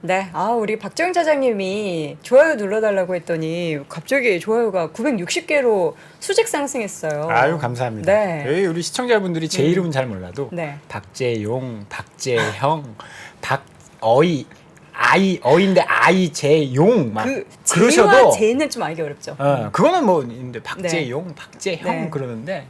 네. 우리 박정 차장님이 좋아요 눌러달라고 했더니 갑자기 좋아요가 960개로 수직 상승했어요. 아유, 감사합니다. 네. 우리 시청자분들이 제 이름은 잘 몰라도 네. 박재용, 박재형, 어인데 아이재용 막 제와 그러셔도 제는 좀 알기 어렵죠. 그거는 뭐 있는데 박재용, 박재형 네. 그러는데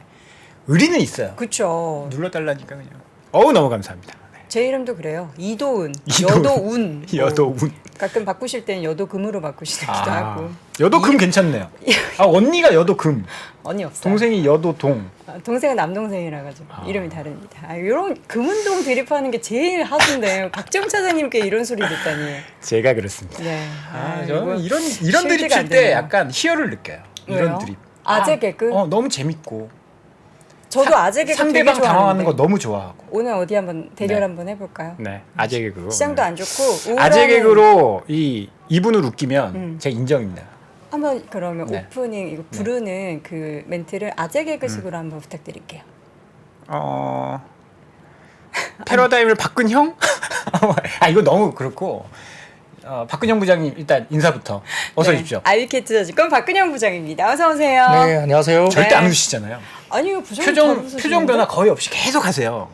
의리는 있어요. 그쵸. 눌러달라니까 그냥. 너무 감사합니다. 제 이름도 그래요. 이도은, 이도은. 여도운. 여도운. 가끔 바꾸실 땐 여도금으로 바꾸시기도 하고. 여도금 괜찮네요. 언니가 여도금, 언니 없어요. 동생이 여도동. 동생은 남동생이라 가지고 이름이 다릅니다. 이런 금운동 드립하는 게 제일 하수인데 박정 차장님께 이런 소리 듣다니. 제가 그렇습니다. 네. 저는 이런 실제가 드립 안 칠 때 되네요. 약간 희열을 느껴요. 왜요? 이런 드립. 아재 개그? 너무 재밌고. 저도 아재 개그 되게 상대방 좋아하는데. 당황하는 거 너무 좋아하고. 오늘 어디 한번 대결 네. 한번 해볼까요? 네, 아재 개그로. 시장도 안 좋고 아재 우울하는- 개그로 이분을 웃기면 제가 인정입니다. 한번 그러면 네. 오프닝 이거 부르는 그 멘트를 아재 개그식으로 한번 부탁드릴게요. 패러다임을 바꾼 형? 이거 너무 그렇고. 박근영 부장님 일단 인사부터 어서 오십시오. 아이캐트 저주권 박근영 부장입니다. 어서 오세요. 네, 안녕하세요. 절대 안 네. 웃으시잖아요. 아니요, 부장님 잘 웃으시는데? 표정 변화 거의 없이 계속 하세요.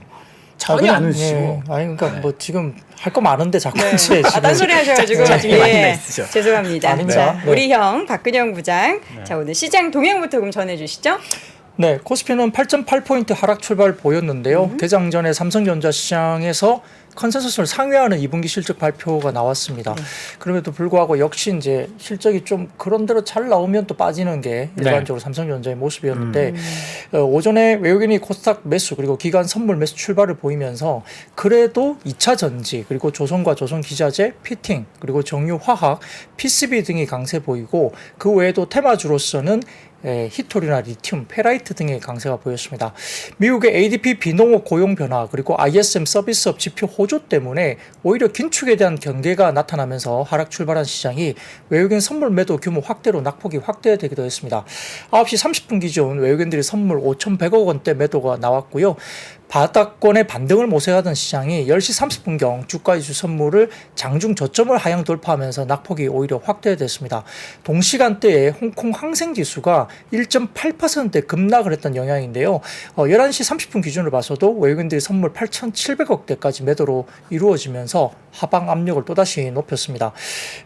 전혀 안 웃으시고. 아니 그러니까 뭐 지금 할 거 많은데 자꾸 네. 이제 지금 딴소리 하셔가지고 짜증이 많이 나 있으셔. 죄송합니다. 아닙니다. 자, 네. 우리 형 박근영 부장. 자, 오늘 시장 동향부터 그럼 전해주시죠. 네, 코스피는 8.8포인트 하락 출발 보였는데요. 개장 전에 삼성전자 시장에서 컨센서스를 상회하는 2분기 실적 발표가 나왔습니다. 그럼에도 불구하고 역시 이제 실적이 좀 그런대로 잘 나오면 또 빠지는 게 일반적으로 삼성전자의 모습이었는데 오전에 외국인이 코스닥 매수 그리고 기관 선물 매수 출발을 보이면서 그래도 2차 전지 그리고 조선과 조선기자재, 피팅 그리고 정유화학, PCB 등이 강세 보이고 그 외에도 테마주로서는 히토리나 리튬, 페라이트 등의 강세가 보였습니다. 미국의 ADP 비농업 고용 변화 그리고 ISM 서비스업 지표 호조 때문에 오히려 긴축에 대한 경계가 나타나면서 하락 출발한 시장이 외국인 선물 매도 규모 확대로 낙폭이 확대되기도 했습니다. 9시 30분 기준 외국인들이 선물 5,100억 원대 매도가 나왔고요. 바닥권의 반등을 모색하던 시장이 10시 30분경 주가지수 선물을 장중 저점을 하향 돌파하면서 낙폭이 오히려 확대됐습니다. 동시간대에 홍콩 항생지수가 1.8% 급락을 했던 영향인데요. 11시 30분 기준으로 봐서도 외국인들이 선물 8,700억대까지 매도로 이루어지면서 하방 압력을 또다시 높였습니다.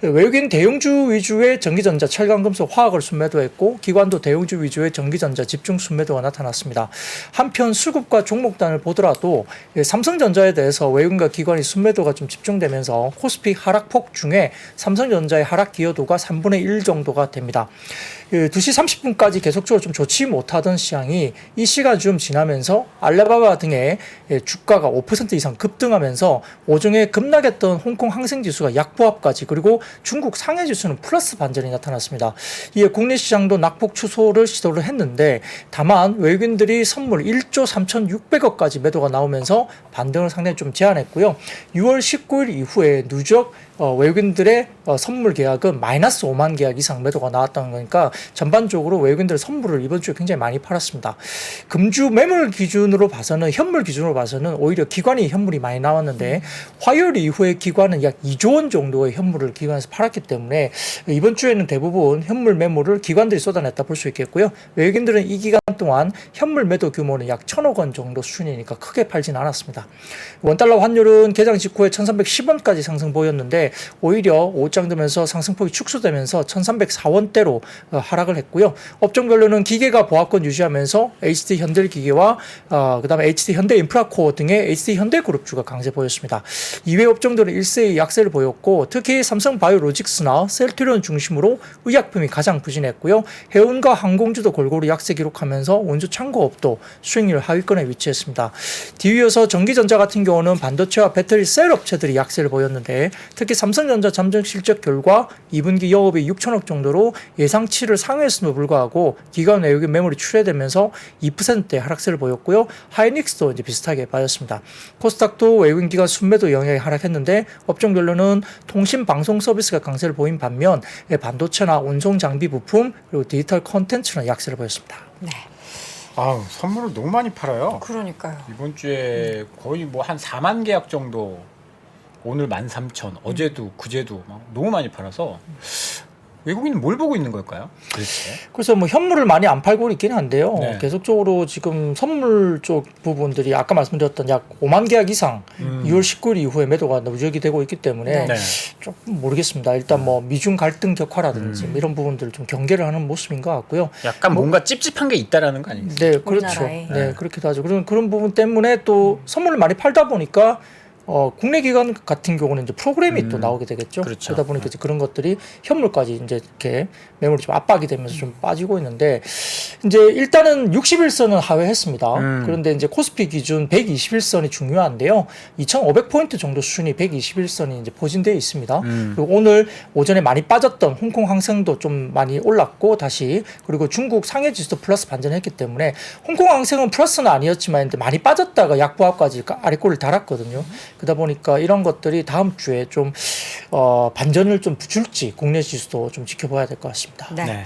외국인 대형주 위주의 전기전자, 철강금속, 화학을 순매도했고 기관도 대형주 위주의 전기전자 집중 순매도가 나타났습니다. 한편 수급과 종목단을 보더라도 삼성전자에 대해서 외국인과 기관이 순매도가 좀 집중되면서 코스피 하락폭 중에 삼성전자의 하락 기여도가 3분의 1 정도가 됩니다. 2시 30분까지 계속적으로 좀 좋지 못하던 시장이 이 시간 좀 지나면서 알리바바 등의 주가가 5% 이상 급등하면서 오중에 급락했던 홍콩 항생지수가 약보합까지 그리고 중국 상해지수는 플러스 반전이 나타났습니다. 이에 국내 시장도 낙폭 축소를 시도를 했는데 다만 외국인들이 선물 1조 3,600억까지 매도가 나오면서 반등을 상당히 좀 제한했고요. 6월 19일 이후에 누적 외국인들의 선물 계약은 마이너스 5만 계약 이상 매도가 나왔다는 거니까 전반적으로 외국인들 선물을 이번 주에 굉장히 많이 팔았습니다. 금주 매물 기준으로 봐서는 현물 기준으로 봐서는 오히려 기관이 현물이 많이 나왔는데 화요일 이후에 기관은 약 2조 원 정도의 현물을 기관에서 팔았기 때문에 이번 주에는 대부분 현물 매물을 기관들이 쏟아냈다 볼 수 있겠고요. 외국인들은 이 기간 동안 현물 매도 규모는 약 1,000억 원 정도 수준이니까 크게 팔진 않았습니다. 원달러 환율은 개장 직후에 1,310원까지 상승 보였는데 오히려 오장되면서 상승폭이 축소되면서 1,304원대로 하락을 했고요. 업종별로는 기계가 보합권 유지하면서 HD 현대기계와 그다음에 HD 현대인프라코어 등의 HD 현대그룹주가 강세 보였습니다. 이외 업종들은 일세의 약세를 보였고 특히 삼성바이오로직스나 셀트리온 중심으로 의약품이 가장 부진했고요. 해운과 항공주도 골고루 약세 기록하면서 원주 창고업도 수익률 하위권에 위치했습니다. 뒤이어서 전기전자 같은 경우는 반도체와 배터리 셀 업체들이 약세를 보였는데 특히 삼성전자 잠정 실적 결과 2분기 영업이 6천억 정도로 예상치를 상회했음에도 불구하고 기관 외국인 매물이 출회되면서 2%대 하락세를 보였고요. 하이닉스도 이제 비슷하게 빠졌습니다. 코스닥도 외국인 기관 순매도 영향이 하락했는데 업종별로는 통신 방송 서비스가 강세를 보인 반면 반도체나 운송 장비 부품 그리고 디지털 콘텐츠는 약세를 보였습니다. 네. 선물을 너무 많이 팔아요. 그러니까요. 이번 주에 거의 뭐 한 4만 계약 정도 오늘 13,000, 어제도 그제도 막 너무 많이 팔아서 외국인은 뭘 보고 있는 걸까요? 그렇지. 그래서 뭐 현물을 많이 안 팔고 있긴 한데요. 네. 계속적으로 지금 선물 쪽 부분들이 아까 말씀드렸던 약 5만 계약 이상 2월 19일 이후에 매도가 누적이 되고 있기 때문에 네. 조금 모르겠습니다. 일단 뭐 미중 갈등 격화라든지 뭐 이런 부분들 좀 경계를 하는 모습인 것 같고요. 약간 뭔가 찝찝한 게 있다라는 거 아닙니까? 네, 그렇죠. 우리나라에. 네, 그렇기도 하죠. 그런 부분 때문에 또 선물을 많이 팔다 보니까 국내 기관 같은 경우는 이제 프로그램이 또 나오게 되겠죠. 그렇죠. 그러다 보니까 이제 그런 것들이 현물까지 이제 이렇게 매물이 좀 압박이 되면서 좀 빠지고 있는데 이제 일단은 61선은 하회했습니다. 그런데 이제 코스피 기준 121선이 중요한데요. 2,500포인트 정도 수준이 121선이 이제 포진되어 있습니다. 그리고 오늘 오전에 많이 빠졌던 홍콩 항생도 좀 많이 올랐고 다시 그리고 중국 상해 지수도 플러스 반전했기 때문에 홍콩 항생은 플러스는 아니었지만 많이 빠졌다가 약보합까지 아래꼴을 달았거든요. 그러다 보니까 이런 것들이 다음 주에 좀 반전을 좀 줄지 국내 지수도 좀 지켜봐야 될 것 같습니다. 네. 네.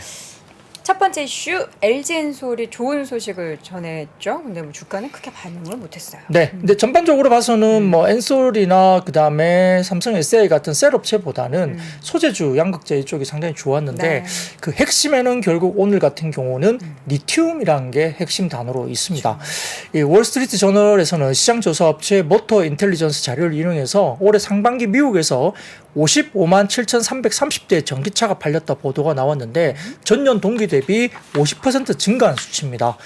첫 번째 이슈 LG엔솔이 좋은 소식을 전했죠. 근데 뭐 주가는 크게 반응을 못했어요. 네, 근데 전반적으로 봐서는 뭐 엔솔이나 그 다음에 삼성 SDI 같은 셀 업체보다는 소재주 양극재 이쪽이 상당히 좋았는데 네. 그 핵심에는 결국 오늘 같은 경우는 리튬이라는 게 핵심 단어로 있습니다. 이 월스트리트 저널에서는 시장 조사 업체 모터 인텔리전스 자료를 인용해서 올해 상반기 미국에서 55만 7,330대의 전기차가 팔렸다 보도가 나왔는데 전년 동기 대비 50% 증가한 수치입니다.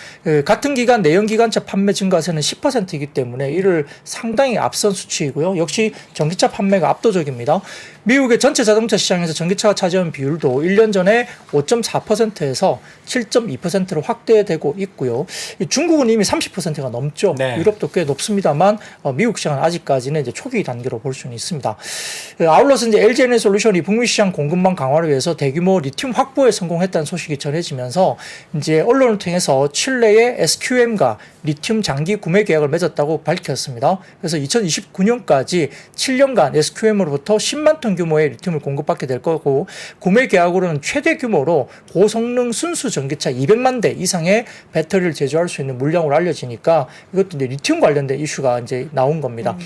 같은 기간 내연기관차 판매 증가세는 10%이기 때문에 이를 상당히 앞선 수치이고요. 역시 전기차 판매가 압도적입니다. 미국의 전체 자동차 시장에서 전기차가 차지하는 비율도 1년 전에 5.4%에서 7.2%로 확대되고 있고요. 중국은 이미 30%가 넘죠. 네. 유럽도 꽤 높습니다만 미국 시장은 아직까지는 이제 초기 단계로 볼 수는 있습니다. 아울러서 이제 LG에너지솔루션이 북미 시장 공급망 강화를 위해서 대규모 리튬 확보에 성공했다는 소식이 전해지면서 이제 언론을 통해서 칠레의 SQM과 리튬 장기 구매 계약을 맺었다고 밝혔습니다. 그래서 2029년까지 7년간 SQM으로부터 10만 톤 규모의 리튬을 공급받게 될 거고 구매 계약으로는 최대 규모로 고성능 순수 전기차 200만 대 이상의 배터리를 제조할 수 있는 물량으로 알려지니까 이것도 이제 리튬 관련된 이슈가 이제 나온 겁니다.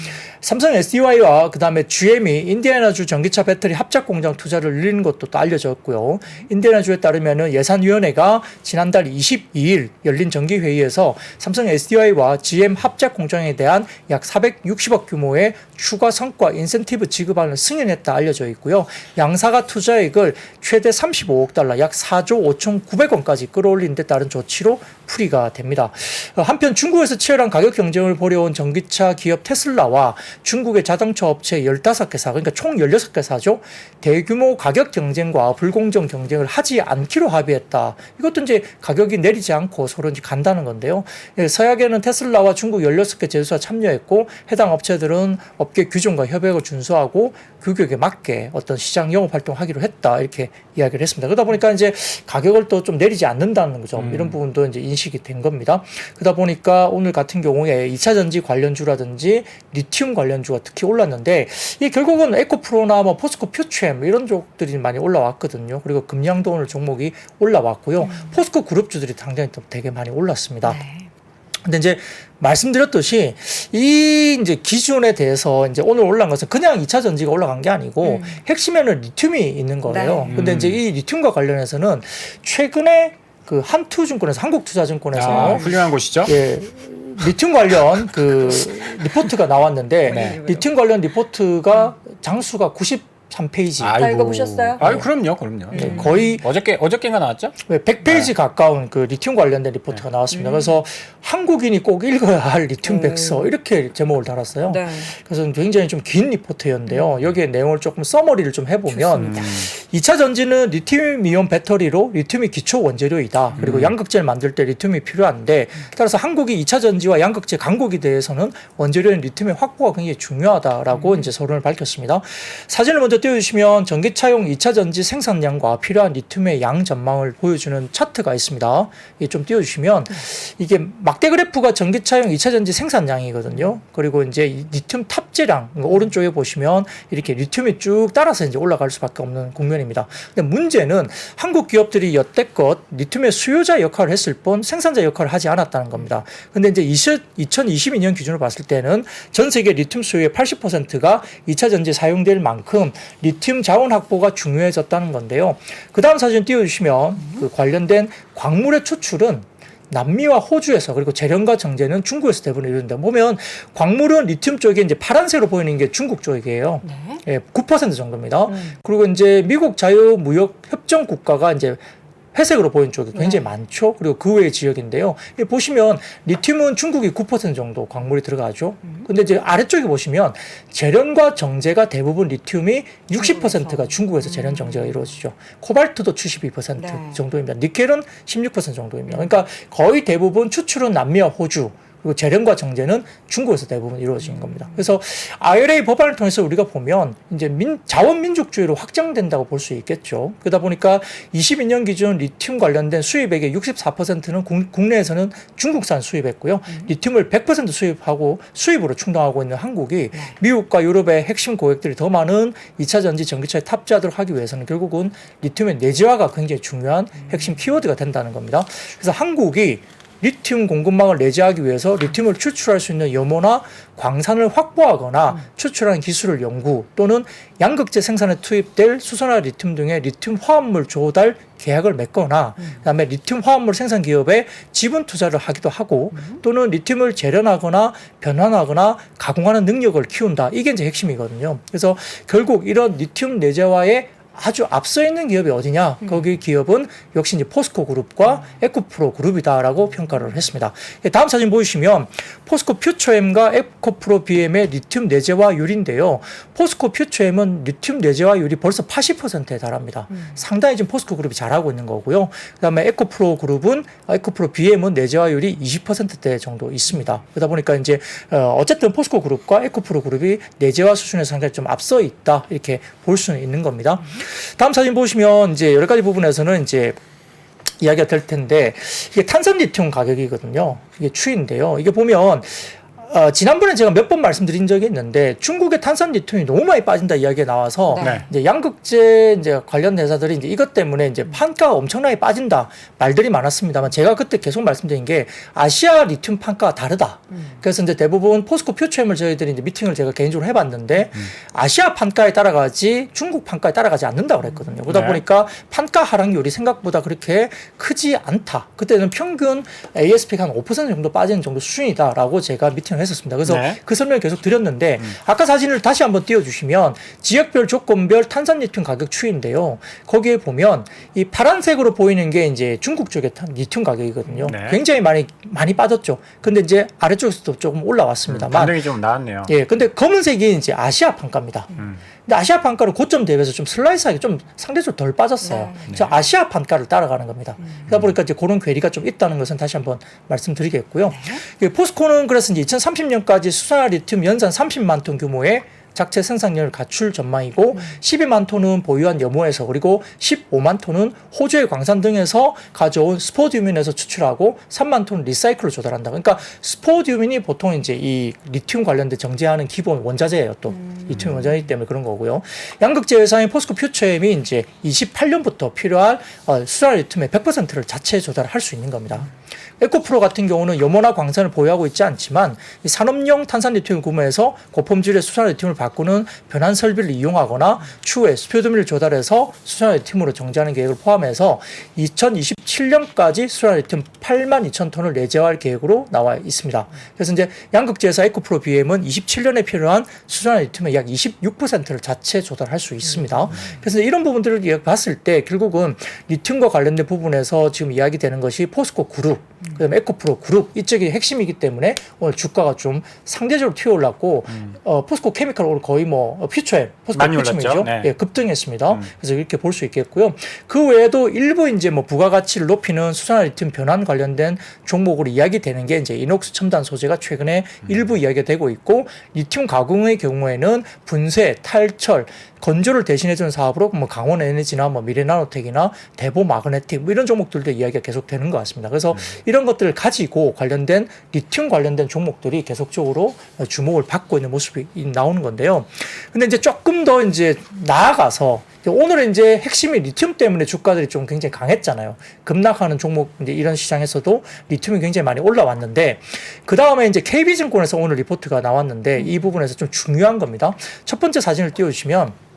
삼성 SDI와 그다음에 GM이 인디애나주 전기차 배터리 합작 공장 투자를 늘리는 것도 또 알려졌고요. 인디애나주에 따르면은 예산위원회가 지난달 22일 열린 정기회의에서 삼성 SDI와 GM 합작 공장에 대한 약 460억 규모의 추가 성과 인센티브 지급안을 승인했다 알려져 있고요. 양사가 투자액을 최대 35억 달러 약 4조 5,900원까지 끌어올린 데 따른 조치로 풀이가 됩니다. 한편 중국에서 치열한 가격 경쟁을 벌여온 전기차 기업 테슬라와 중국의 자동차 업체 15개사 그러니까 총 16개사죠. 대규모 가격 경쟁과 불공정 경쟁을 하지 않기로 합의했다. 이것도 이제 가격이 내리지 않고 서로 이제 간다는 건데요. 서약에는 테슬라와 중국 16개 제조사 참여했고 해당 업체들은 업계 규정과 협약을 준수하고 규격에 맞게 어떤 시장 영업 활동하기로 했다. 이렇게 이야기를 했습니다. 그러다 보니까 이제 가격을 또 좀 내리지 않는다는 점 이런 부분도 이제 인식이 된 겁니다. 그러다 보니까 오늘 같은 경우에 2차 전지 관련주라든지 리튬 관련주가 특히 올랐는데 이 결국은 에코프로나 뭐 포스코 퓨처엠 이런 쪽들이 많이 올라왔거든요. 그리고 금양도 오늘 종목이 올라왔고요. 포스코 그룹주들이 당장히 또 되게 많이 올랐습니다. 네. 근데 이제 말씀드렸듯이 이 이제 기준에 대해서 이제 오늘 올라간 것은 그냥 2차 전지가 올라간 게 아니고 핵심에는 리튬이 있는 거예요. 네. 근데 이제 이 리튬과 관련해서는 최근에 그 한투증권에서 한국투자증권에서 훌륭한 곳이죠. 예, 리튬 관련 그 리포트가 나왔는데 네. 리튬 관련 리포트가 장수가 93페이지. 다 읽어보셨어요? 아유, 그럼요. 거의 어저께인가 나왔죠? 100페이지 가까운 그 리튬 관련된 리포트가 나왔습니다. 그래서 한국인이 꼭 읽어야 할 리튬 백서 이렇게 제목을 달았어요. 네. 그래서 굉장히 좀 긴 리포트였는데요. 여기에 내용을 조금 서머리를 좀 해보면 2차 전지는 리튬이온 배터리로 리튬이 기초 원재료이다. 그리고 양극재를 만들 때 리튬이 필요한데 따라서 한국이 2차 전지와 양극재 강국에 대해서는 원재료인 리튬의 확보가 굉장히 중요하다라고 이제 서론을 밝혔습니다. 사진을 먼저 띄워주시면 전기차용 2차 전지 생산량과 필요한 리튬의 양 전망을 보여주는 차트가 있습니다. 이게 좀 띄워주시면 이게 막대 그래프가 전기차용 2차 전지 생산량이거든요. 그리고 이제 리튬 탑재량 오른쪽에 보시면 이렇게 리튬이 쭉 따라서 이제 올라갈 수밖에 없는 국면이 측면입니다. 근데 문제는 한국 기업들이 여태껏 리튬의 수요자 역할을 했을 뿐 생산자 역할을 하지 않았다는 겁니다. 근데 이제 2022년 기준으로 봤을 때는 전 세계 리튬 수요의 80%가 2차 전지에 사용될 만큼 리튬 자원 확보가 중요해졌다는 건데요. 그 다음 사진 띄워주시면 그 관련된 광물의 추출은 남미와 호주에서 그리고 재련과 정제는 중국에서 대부분 이루는데 보면 광물은 리튬 쪽에 이제 파란색으로 보이는 게 중국 쪽이에요. 네. 예, 9% 정도입니다. 그리고 이제 미국 자유무역 협정 국가가 이제 회색으로 보이는 쪽이 굉장히 많죠. 그리고 그 외의 지역인데요. 보시면 리튬은 중국이 9% 정도 광물이 들어가죠. 근데 이제 아래쪽에 보시면 재련과 정제가 대부분 리튬이 60%가 중국에서 재련 정제가 이루어지죠. 코발트도 72% 네. 정도입니다. 니켈은 16% 정도입니다. 그러니까 거의 대부분 추출은 남미와 호주 그리고 재련과 정제는 중국에서 대부분 이루어진 겁니다. 그래서 IRA 법안을 통해서 우리가 보면 이제 자원 민족주의로 확장된다고 볼 수 있겠죠. 그러다 보니까 22년 기준 리튬 관련된 수입액의 64%는 국내에서는 중국산 수입했고요. 리튬을 100% 수입하고 수입으로 충당하고 있는 한국이 미국과 유럽의 핵심 고객들이 더 많은 2차 전지 전기차에 탑재하도록 하기 위해서는 결국은 리튬의 내재화가 굉장히 중요한 핵심 키워드가 된다는 겁니다. 그래서 한국이 리튬 공급망을 내재하기 위해서 리튬을 추출할 수 있는 염호나 광산을 확보하거나 추출하는 기술을 연구 또는 양극재 생산에 투입될 수소나 리튬 등의 리튬 화합물 조달 계약을 맺거나 그다음에 리튬 화합물 생산 기업에 지분 투자를 하기도 하고 또는 리튬을 재련하거나 변환하거나 가공하는 능력을 키운다. 이게 이제 핵심이거든요. 그래서 결국 이런 리튬 내재화의 아주 앞서 있는 기업이 어디냐? 거기 기업은 역시 이제 포스코 그룹과 에코프로 그룹이다라고 평가를 했습니다. 다음 사진 보시면 포스코 퓨처엠과 에코프로 BM의 리튬 내재화율인데요. 포스코 퓨처엠은 리튬 내재화율이 벌써 80%에 달합니다. 상당히 지금 포스코 그룹이 잘하고 있는 거고요. 그다음에 에코프로 그룹은 에코프로 BM은 내재화율이 20%대 정도 있습니다. 그러다 보니까 이제 어쨌든 포스코 그룹과 에코프로 그룹이 내재화 수준에서 상당히 좀 앞서 있다 이렇게 볼 수는 있는 겁니다. 다음 사진 보시면 이제 여러 가지 부분에서는 이제 이야기가 될 텐데 이게 탄산 리튬 가격이거든요. 이게 추인데요. 이게 보면 지난번에 제가 몇 번 말씀드린 적이 있는데 중국의 탄산 리튬이 너무 많이 빠진다 이야기가 나와서 네. 이제 양극재 이제 관련 회사들이 이제 이것 때문에 이제 판가가 엄청나게 빠진다 말들이 많았습니다만 제가 그때 계속 말씀드린 게 아시아 리튬 판가가 다르다. 그래서 이제 대부분 포스코 퓨처엠을 저희들이 이제 미팅을 제가 개인적으로 해봤는데 아시아 판가에 따라가지 중국 판가에 따라가지 않는다고 그랬거든요. 그러다 네. 보니까 판가 하락률이 생각보다 그렇게 크지 않다. 그때는 평균 ASP가 한 5% 정도 빠지는 정도 수준이다라고 제가 미팅을 했었습니다. 그래서 네. 그 설명을 계속 드렸는데 아까 사진을 다시 한번 띄워주시면 지역별 조건별 탄산 리튬 가격 추이인데요. 거기에 보면 이 파란색으로 보이는 게 이제 중국 쪽의 리튬 가격이거든요. 네. 굉장히 많이 빠졌죠. 근데 이제 아래쪽에서도 조금 올라왔습니다만 반등이 좀 나왔네요. 예, 근데 검은색이 이제 아시아 판가입니다. 근데 아시아 판가는 고점 대비해서 좀 슬라이스하게 좀 상대적으로 덜 빠졌어요. 저 아시아 판가를 따라가는 겁니다. 그러다 보니까 이제 그런 괴리가 좀 있다는 것은 다시 한번 말씀드리겠고요. 포스코는 그래서 이제 2030년까지 수산화 리튬 연산 30만 톤 규모의 작체 생산량을 갖출 전망이고 12만 톤은 보유한 염호에서 그리고 15만 톤은 호주의 광산 등에서 가져온 스포디우민에서 추출하고 3만 톤은 리사이클로 조달한다. 그러니까 스포디우민이 보통 이제 이 리튬 관련된 정제하는 기본 원자재예요. 또 리튬 원자재이기 때문에 그런 거고요. 양극재 회사인 포스코 퓨처엠이 이제 28년부터 필요한 수산 리튬의 100%를 자체 조달할 수 있는 겁니다. 에코프로 같은 경우는 염호나 광산을 보유하고 있지 않지만 이 산업용 탄산 리튬을 구매해서 고품질의 수산 리튬을 바꾸는 변환 설비를 이용하거나 추후에 스포디움을 조달해서 수산 리튬으로 정제하는 계획을 포함해서 2027년까지 수산 리튬 8만 2천 톤을 내재화할 계획으로 나와 있습니다. 그래서 이제 양극재에서 에코프로 BM은 27년에 필요한 수산 리튬의 약 26%를 자체 조달할 수 있습니다. 그래서 이런 부분들을 봤을 때 결국은 리튬과 관련된 부분에서 지금 이야기되는 것이 포스코 그룹 그다음에 에코프로 그룹 이쪽이 핵심이기 때문에 오늘 주가가 좀 상대적으로 튀어올랐고 포스코 케미칼 오늘 거의 뭐 퓨처엠 포스코 많이 퓨처엠이죠. 올랐죠. 네. 예, 급등했습니다. 그래서 이렇게 볼 수 있겠고요. 그 외에도 일부 이제 뭐 부가가치를 높이는 수산화 리튬 변환 관련된 종목으로 이야기되는 게 이제 이녹스 첨단 소재가 최근에 일부 이야기가 되고 있고 리튬 가공의 경우에는 분쇄, 탈철 건조를 대신해주는 사업으로 뭐 강원 에너지나 뭐 미래나노텍이나 대보 마그네틱 뭐 이런 종목들도 이야기가 계속 되는 것 같습니다. 그래서 이런 것들을 가지고 관련된 리튬 관련된 종목들이 계속적으로 주목을 받고 있는 모습이 나오는 건데요. 근데 이제 조금 더 이제 나아가서 오늘은 이제 핵심이 리튬 때문에 주가들이 좀 굉장히 강했잖아요. 급락하는 종목 이제 이런 시장에서도 리튬이 굉장히 많이 올라왔는데 그 다음에 이제 KB증권에서 오늘 리포트가 나왔는데 이 부분에서 좀 중요한 겁니다. 첫 번째 사진을 띄워주시면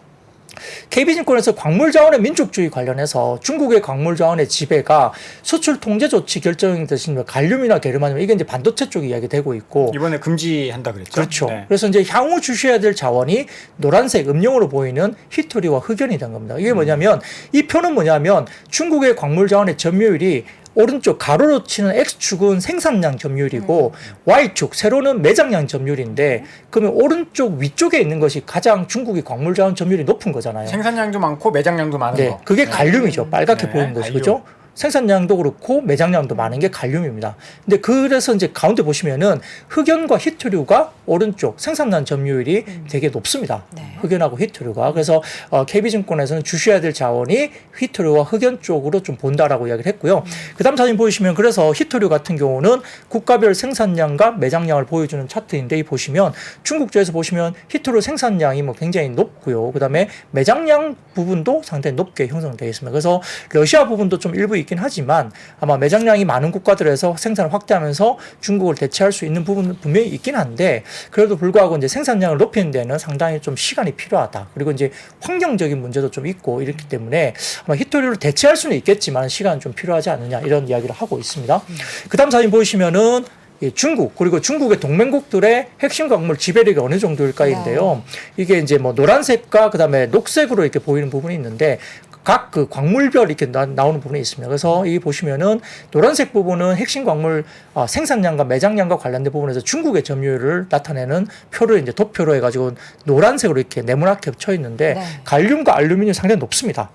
KB증권에서 광물자원의 민족주의 관련해서 중국의 광물자원의 지배가 수출 통제 조치 결정이 되신 갈륨이나 게르마늄 이게 이제 반도체 쪽 이야기 되고 있고 이번에 금지한다 그랬죠. 그렇죠. 네. 그래서 이제 향후 주셔야 될 자원이 노란색 음영으로 보이는 히토리와 흑연이 된 겁니다. 이게 뭐냐면 이 표는 뭐냐면 중국의 광물자원의 점유율이 오른쪽 가로로 치는 X축은 생산량 점유율이고 Y축 세로는 매장량 점유율인데 그러면 오른쪽 위쪽에 있는 것이 가장 중국의 광물자원 점유율이 높은 거잖아요. 생산량도 많고 매장량도 많은 네, 거. 그게 갈륨이죠. 빨갛게 네, 보이는 것이 갈륨. 그죠? 생산량도 그렇고 매장량도 많은 게 갈륨입니다. 근데 그래서 이제 가운데 보시면은 흑연과 히토류가 오른쪽 생산량 점유율이 되게 높습니다. 네. 흑연하고 히토류가. 그래서 KB증권에서는 주셔야 될 자원이 히토류와 흑연 쪽으로 좀 본다라고 이야기를 했고요. 그다음 사진 보시면 그래서 히토류 같은 경우는 국가별 생산량과 매장량을 보여주는 차트인데 이 보시면 중국주에서 보시면 히토류 생산량이 뭐 굉장히 높고요. 그다음에 매장량 부분도 상당히 높게 형성되어 있습니다. 그래서 러시아 부분도 좀 일부 있긴 하지만 아마 매장량이 많은 국가들에서 생산을 확대하면서 중국을 대체할 수 있는 부분은 분명히 있긴 한데 그래도 불구하고 이제 생산량을 높이는 데는 상당히 좀 시간이 필요하다. 그리고 이제 환경적인 문제도 좀 있고 이렇기 때문에 아마 히토리를 대체할 수는 있겠지만 시간은 좀 필요하지 않느냐 이런 이야기를 하고 있습니다. 그다음 사진 보시면은 중국 그리고 중국의 동맹국들의 핵심 광물 지배력이 어느 정도일까인데요. 이게 이제 뭐 노란색과 그다음에 녹색으로 이렇게 보이는 부분이 있는데 각 그 광물별 이렇게 나오는 부분이 있습니다. 그래서 이 보시면은 노란색 부분은 핵심 광물 생산량과 매장량과 관련된 부분에서 중국의 점유율을 나타내는 표를 이제 도표로 해가지고 노란색으로 이렇게 네모나게 쳐 있는데 네. 갈륨과 알루미늄이 상당히 높습니다.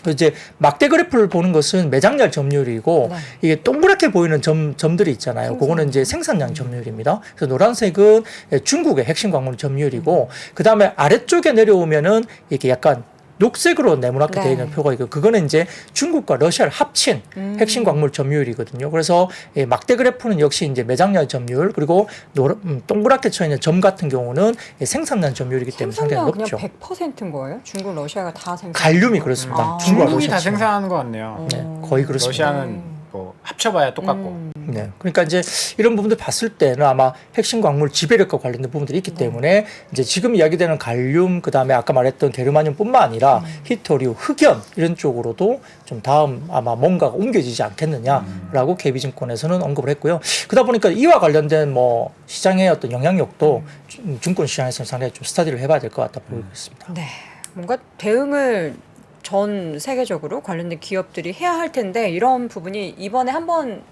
이제 막대 그래프를 보는 것은 매장량 점유율이고 네. 이게 동그랗게 보이는 점들이 있잖아요. 그거는 이제 생산량 점유율입니다. 그래서 노란색은 중국의 핵심 광물 점유율이고 그 다음에 아래쪽에 내려오면은 이게 약간 녹색으로 네모나게 네. 되어 있는 표가 있고 그거는 이제 중국과 러시아를 합친 핵심 광물 점유율이거든요. 그래서 막대 그래프는 역시 이제 매장량 점유율 그리고 동그랗게 쳐 있는 점 같은 경우는 생산량 점유율이기 때문에 상당히 생산량 높죠. 그냥 100%인 거예요? 중국, 러시아가 다 생산. 갈륨이 그렇습니다. 아. 중국과 중국이 다 러시아 생산하는 것 같네요. 네, 거의 그렇습니다. 러시아는 뭐 합쳐봐야 똑같고. 네. 그러니까 이제 이런 부분들 봤을 때는 아마 핵심 광물 지배력과 관련된 부분들이 있기 때문에 이제 지금 이야기되는 갈륨 그다음에 아까 말했던 게르마늄뿐만 아니라 히토류, 흑연 이런 쪽으로도 좀 다음 아마 뭔가가 옮겨지지 않겠느냐라고 KB증권에서는 언급을 했고요. 그러다 보니까 이와 관련된 뭐 시장의 어떤 영향력도 증권 시장에서는 상당히 좀 스터디를 해봐야 될 것 같다 보이고 있습니다. 네, 뭔가 대응을 전 세계적으로 관련된 기업들이 해야 할 텐데 이런 부분이 이번에 한번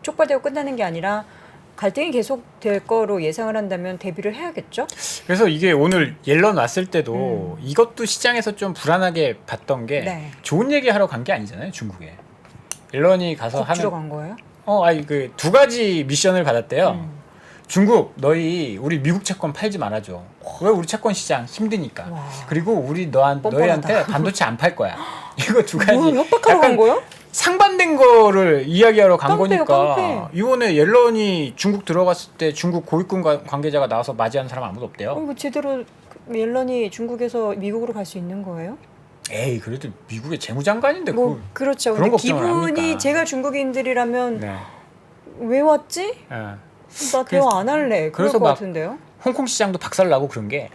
촉발되고 끝나는 게 아니라 갈등이 계속 될 거로 예상을 한다면 대비를 해야겠죠? 그래서 이게 오늘 옐런 왔을 때도 이것도 시장에서 좀 불안하게 봤던 게 네. 좋은 얘기 하러 간 게 아니잖아요, 중국에. 옐런이 가서 국주로 하는 간 거예요? 아니 그 두 가지 미션을 받았대요. 중국 너희 우리 미국 채권 팔지 말아줘. 왜 우리 채권 시장 힘드니까. 와. 그리고 우리 뻔뻔하다. 너희한테 반도체 안 팔 거야. 이거 두 가지. 뭐 협박하러 간 거예요? 상반된 거를 이야기하러 간 깡패요, 거니까 깡패. 이번에 옐런이 중국 들어갔을 때 중국 고위급 관계자가 나와서 맞이하는 사람 아무도 없대요. 뭐 제대로 옐런이 중국에서 미국으로 갈 수 있는 거예요? 에이 그래도 미국의 재무장관인데 뭐 그렇죠. 그런 근데 걱정을 기분이 합니까? 제가 중국인들이라면 네. 왜 왔지? 예. 나 대화 안 할래. 그럴 그래서 것 막 같은데요. 홍콩 시장도 박살나고 그런 게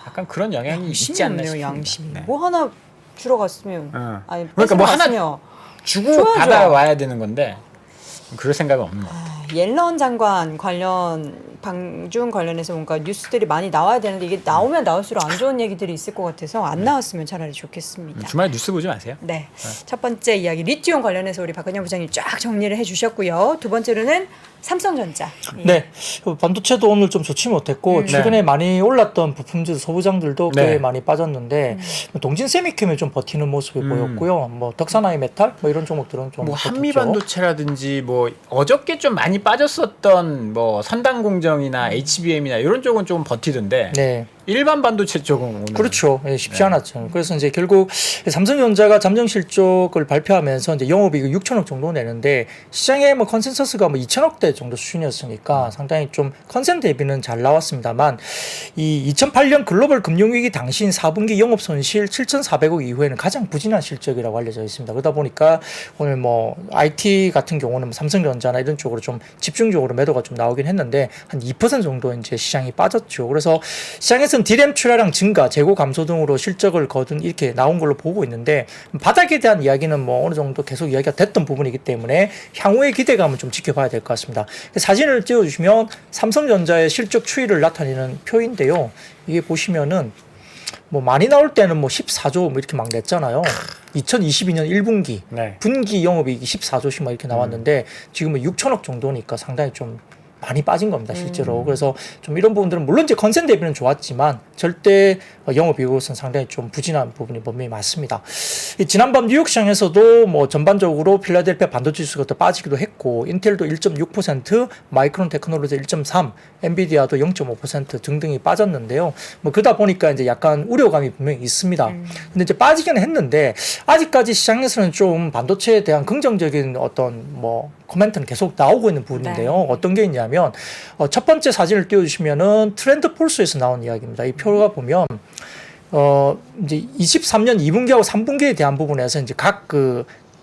약간 그런 영향이 양심이 있지 않나 없네요. 싶습니다. 양심이. 네. 뭐 하나 주러 갔으면 아니 그러니까 뭐 하나 갔으면 주고 줘야죠. 받아와야 되는 건데 그럴 생각은 없는 것 같아요. 옐런 장관 관련 방중 관련해서 뭔가 뉴스들이 많이 나와야 되는데 이게 나오면 나올수록 안 좋은 얘기들이 있을 것 같아서 안 나왔으면 차라리 좋겠습니다. 주말에 뉴스 보지 마세요. 네. 첫 번째 이야기 리튬 관련해서 우리 박은영 부장님 쫙 정리를 해주셨고요. 두 번째로는 삼성전자. 네, 반도체도 오늘 좀 좋지 못했고 최근에 많이 올랐던 부품들 소부장들도 꽤 네. 많이 빠졌는데 동진 세미캠이 좀 버티는 모습이 보였고요. 뭐 덕산아이 메탈 뭐 이런 종목들은 좀 뭐 버텼죠. 한미 반도체라든지 뭐 어저께 좀 많이 빠졌었던 뭐 선단 공정이나 HBM이나 이런 쪽은 좀 버티던데 네. 일반 반도체 쪽은 오늘 그렇죠. 예, 쉽지 않았죠. 그래서 이제 결국 삼성전자가 잠정 실적을 발표하면서 이제 영업이익 6천억 정도 내는데 시장의 뭐 컨센서스가 뭐 2천억대 정도 수준이었으니까 상당히 좀 컨센 대비는 잘 나왔습니다만 이 2008년 글로벌 금융위기 당시인 4분기 영업 손실 7,400억 이후에는 가장 부진한 실적이라고 알려져 있습니다. 그러다 보니까 오늘 뭐 IT 같은 경우는 뭐 삼성전자나 이런 쪽으로 좀 집중적으로 매도가 좀 나오긴 했는데 한 2% 정도 이제 시장이 빠졌죠. 그래서 시장에서는 디램 출하량 증가, 재고 감소 등으로 실적을 거둔 이렇게 나온 걸로 보고 있는데 바닥에 대한 이야기는 뭐 어느 정도 계속 이야기가 됐던 부분이기 때문에 향후의 기대감을 좀 지켜봐야 될 것 같습니다. 사진을 띄워주시면 삼성전자의 실적 추이를 나타내는 표인데요. 이게 보시면은 뭐 많이 나올 때는 뭐 14조 뭐 이렇게 막 냈잖아요. 2022년 1분기 네. 분기 영업이익이 14조씩 막 이렇게 나왔는데 지금은 6천억 정도니까 상당히 좀 많이 빠진 겁니다, 실제로. 그래서 좀 이런 부분들은 물론 이제 컨센 대비는 좋았지만 절대 영업이익으로서는 상당히 좀 부진한 부분이 분명히 많습니다. 지난밤 뉴욕 시장에서도 뭐 전반적으로 필라델피아 반도체 지수가 더 빠지기도 했고 인텔도 1.6%, 마이크론 테크놀로지 1.3%, 엔비디아도 0.5% 등등이 빠졌는데요. 뭐 그러다 보니까 이제 약간 우려감이 분명히 있습니다. 근데 이제 빠지기는 했는데 아직까지 시장에서는 좀 반도체에 대한 긍정적인 어떤 뭐 코멘트는 계속 나오고 있는 부분인데요. 네. 어떤 게 있냐면 첫 번째 사진을 띄워주시면은 트렌드 폴스에서 나온 이야기입니다. 이 표가 보면 이제 23년 2분기하고 3분기에 대한 부분에서 이제 각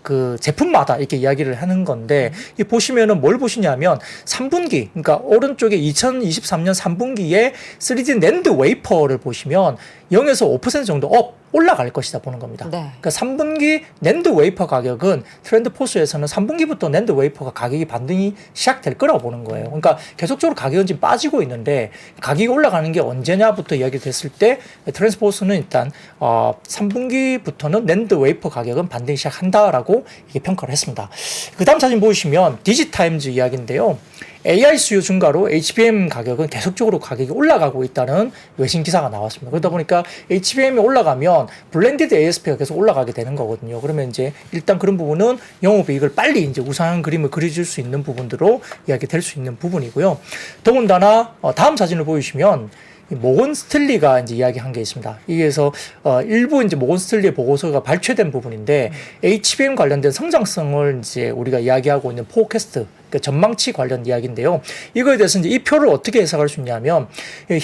그 제품마다 이렇게 이야기를 하는 건데 이 보시면은 뭘 보시냐면 3분기 그러니까 오른쪽에 2023년 3분기에 3D 낸드 웨이퍼를 보시면 0에서 5% 정도 올라갈 것이다 보는 겁니다. 네. 그러니까 3분기 낸드 웨이퍼 가격은 트렌드 포스에서는 3분기부터 낸드 웨이퍼가 가격이 반등이 시작될 거라고 보는 거예요. 그러니까 계속적으로 가격은 지금 빠지고 있는데 가격이 올라가는 게 언제냐부터 이야기됐을 때 트랜스포스는 일단 3분기부터는 낸드 웨이퍼 가격은 반등이 시작한다라고 이게 평가를 했습니다. 그 다음 사진 보시면 디지타임즈 이야기인데요. AI 수요 증가로 HBM 가격은 계속적으로 가격이 올라가고 있다는 외신 기사가 나왔습니다. 그러다 보니까 HBM이 올라가면 블렌디드 ASP가 계속 올라가게 되는 거거든요. 그러면 이제 일단 그런 부분은 영업이익을 빨리 이제 우상한 그림을 그려줄 수 있는 부분들로 이야기될 수 있는 부분이고요. 더군다나 다음 사진을 보여주시면 모건 스탠리가 이제 이야기한 게 있습니다. 이게서 일부 이제 모건 스탠리의 보고서가 발췌된 부분인데 HBM 관련된 성장성을 이제 우리가 이야기하고 있는 포캐스트, 그러니까 전망치 관련 이야기인데요. 이거에 대해서 이제 이 표를 어떻게 해석할 수 있냐면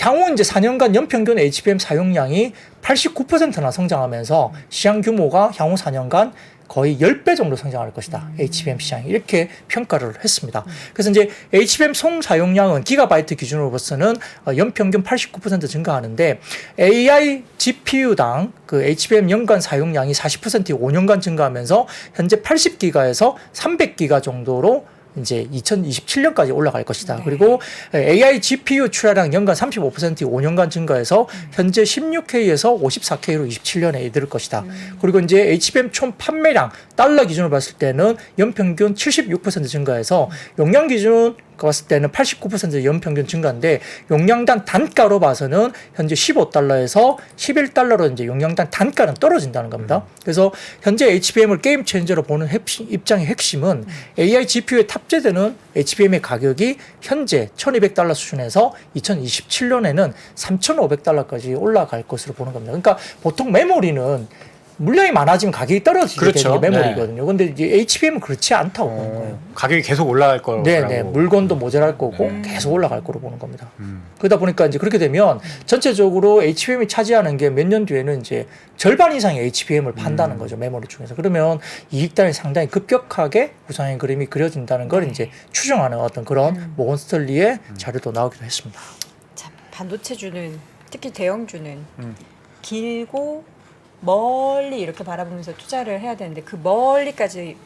향후 이제 4년간 연평균 HBM 사용량이 89%나 성장하면서 시장 규모가 향후 4년간 거의 10배 정도 성장할 것이다. HBM 시장이 이렇게 평가를 했습니다. 그래서 이제 HBM 총 사용량은 기가바이트 기준으로 봐서는 연평균 89% 증가하는데 AI GPU당 그 HBM 연간 사용량이 40% 5년간 증가하면서 현재 80기가에서 300기가 정도로 이제 2027년까지 올라갈 것이다. 네. 그리고 AI GPU 출하량 연간 35% 5년간 증가해서 현재 16K에서 54K로 27년에 이를 것이다. 그리고 이제 HBM 총 판매량 달러 기준으로 봤을 때는 연평균 76% 증가해서 용량 기준 봤을 때는 89% 연평균 증가인데 용량당 단가로 봐서는 현재 15달러에서 11달러로 이제 용량당 단가는 떨어진다는 겁니다. 그래서 현재 HBM을 게임 체인저로 보는 입장의 핵심은 AI GPU에 탑재되는 HBM의 가격이 현재 1200달러 수준에서 2027년에는 3500달러까지 올라갈 것으로 보는 겁니다. 그러니까 보통 메모리는 물량이 많아지면 가격이 떨어지게 그렇죠. 되는 게 메모리거든요. 근데 이제 HBM은 그렇지 않다고 보는 거예요. 가격이 계속 올라갈 거라고. 네, 물건도 모자랄 거고 계속 올라갈 거로 보는 겁니다. 그러다 보니까 이제 그렇게 되면 전체적으로 HBM이 차지하는 게 몇 년 뒤에는 이제 절반 이상의 HBM을 판다는 거죠, 메모리 중에서. 그러면 이익단이 상당히 급격하게 우상의 그림이 그려진다는 걸 이제 추정하는 어떤 그런 모건 스탠리의 자료도 나오기도 했습니다. 참 반도체주는 특히 대형주는 길고 멀리 이렇게 바라보면서 투자를 해야 되는데 그 멀리까지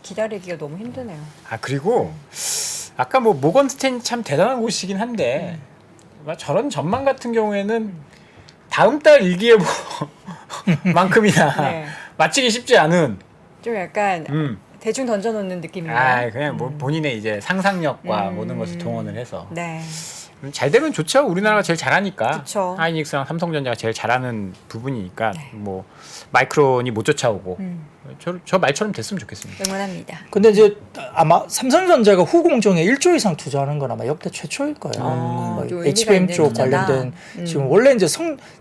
기다리기가 너무 힘드네요. 그리고 아까 뭐 모건 스탠이 참 대단한 곳이긴 한데 저런 전망 같은 경우에는 다음 달 일기예보만큼이나 네. 맞히기 쉽지 않은 좀 약간 대충 던져놓는 느낌이에요. 그냥 뭐 본인의 이제 상상력과 모든 것을 동원을 해서 네. 잘 되면 좋죠. 우리나라가 제일 잘하니까. 그쵸. 하이닉스랑 삼성전자가 제일 잘하는 부분이니까 뭐 마이크론이 못 쫓아오고 저 말처럼 됐으면 좋겠습니다. 응원합니다. 근데 이제 아마 삼성전자가 후공정에 1조 이상 투자하는 건 아마 역대 최초일 거예요. 뭐 좀 의미가 HBM 있는 쪽 투자다. 관련된 지금 원래 이제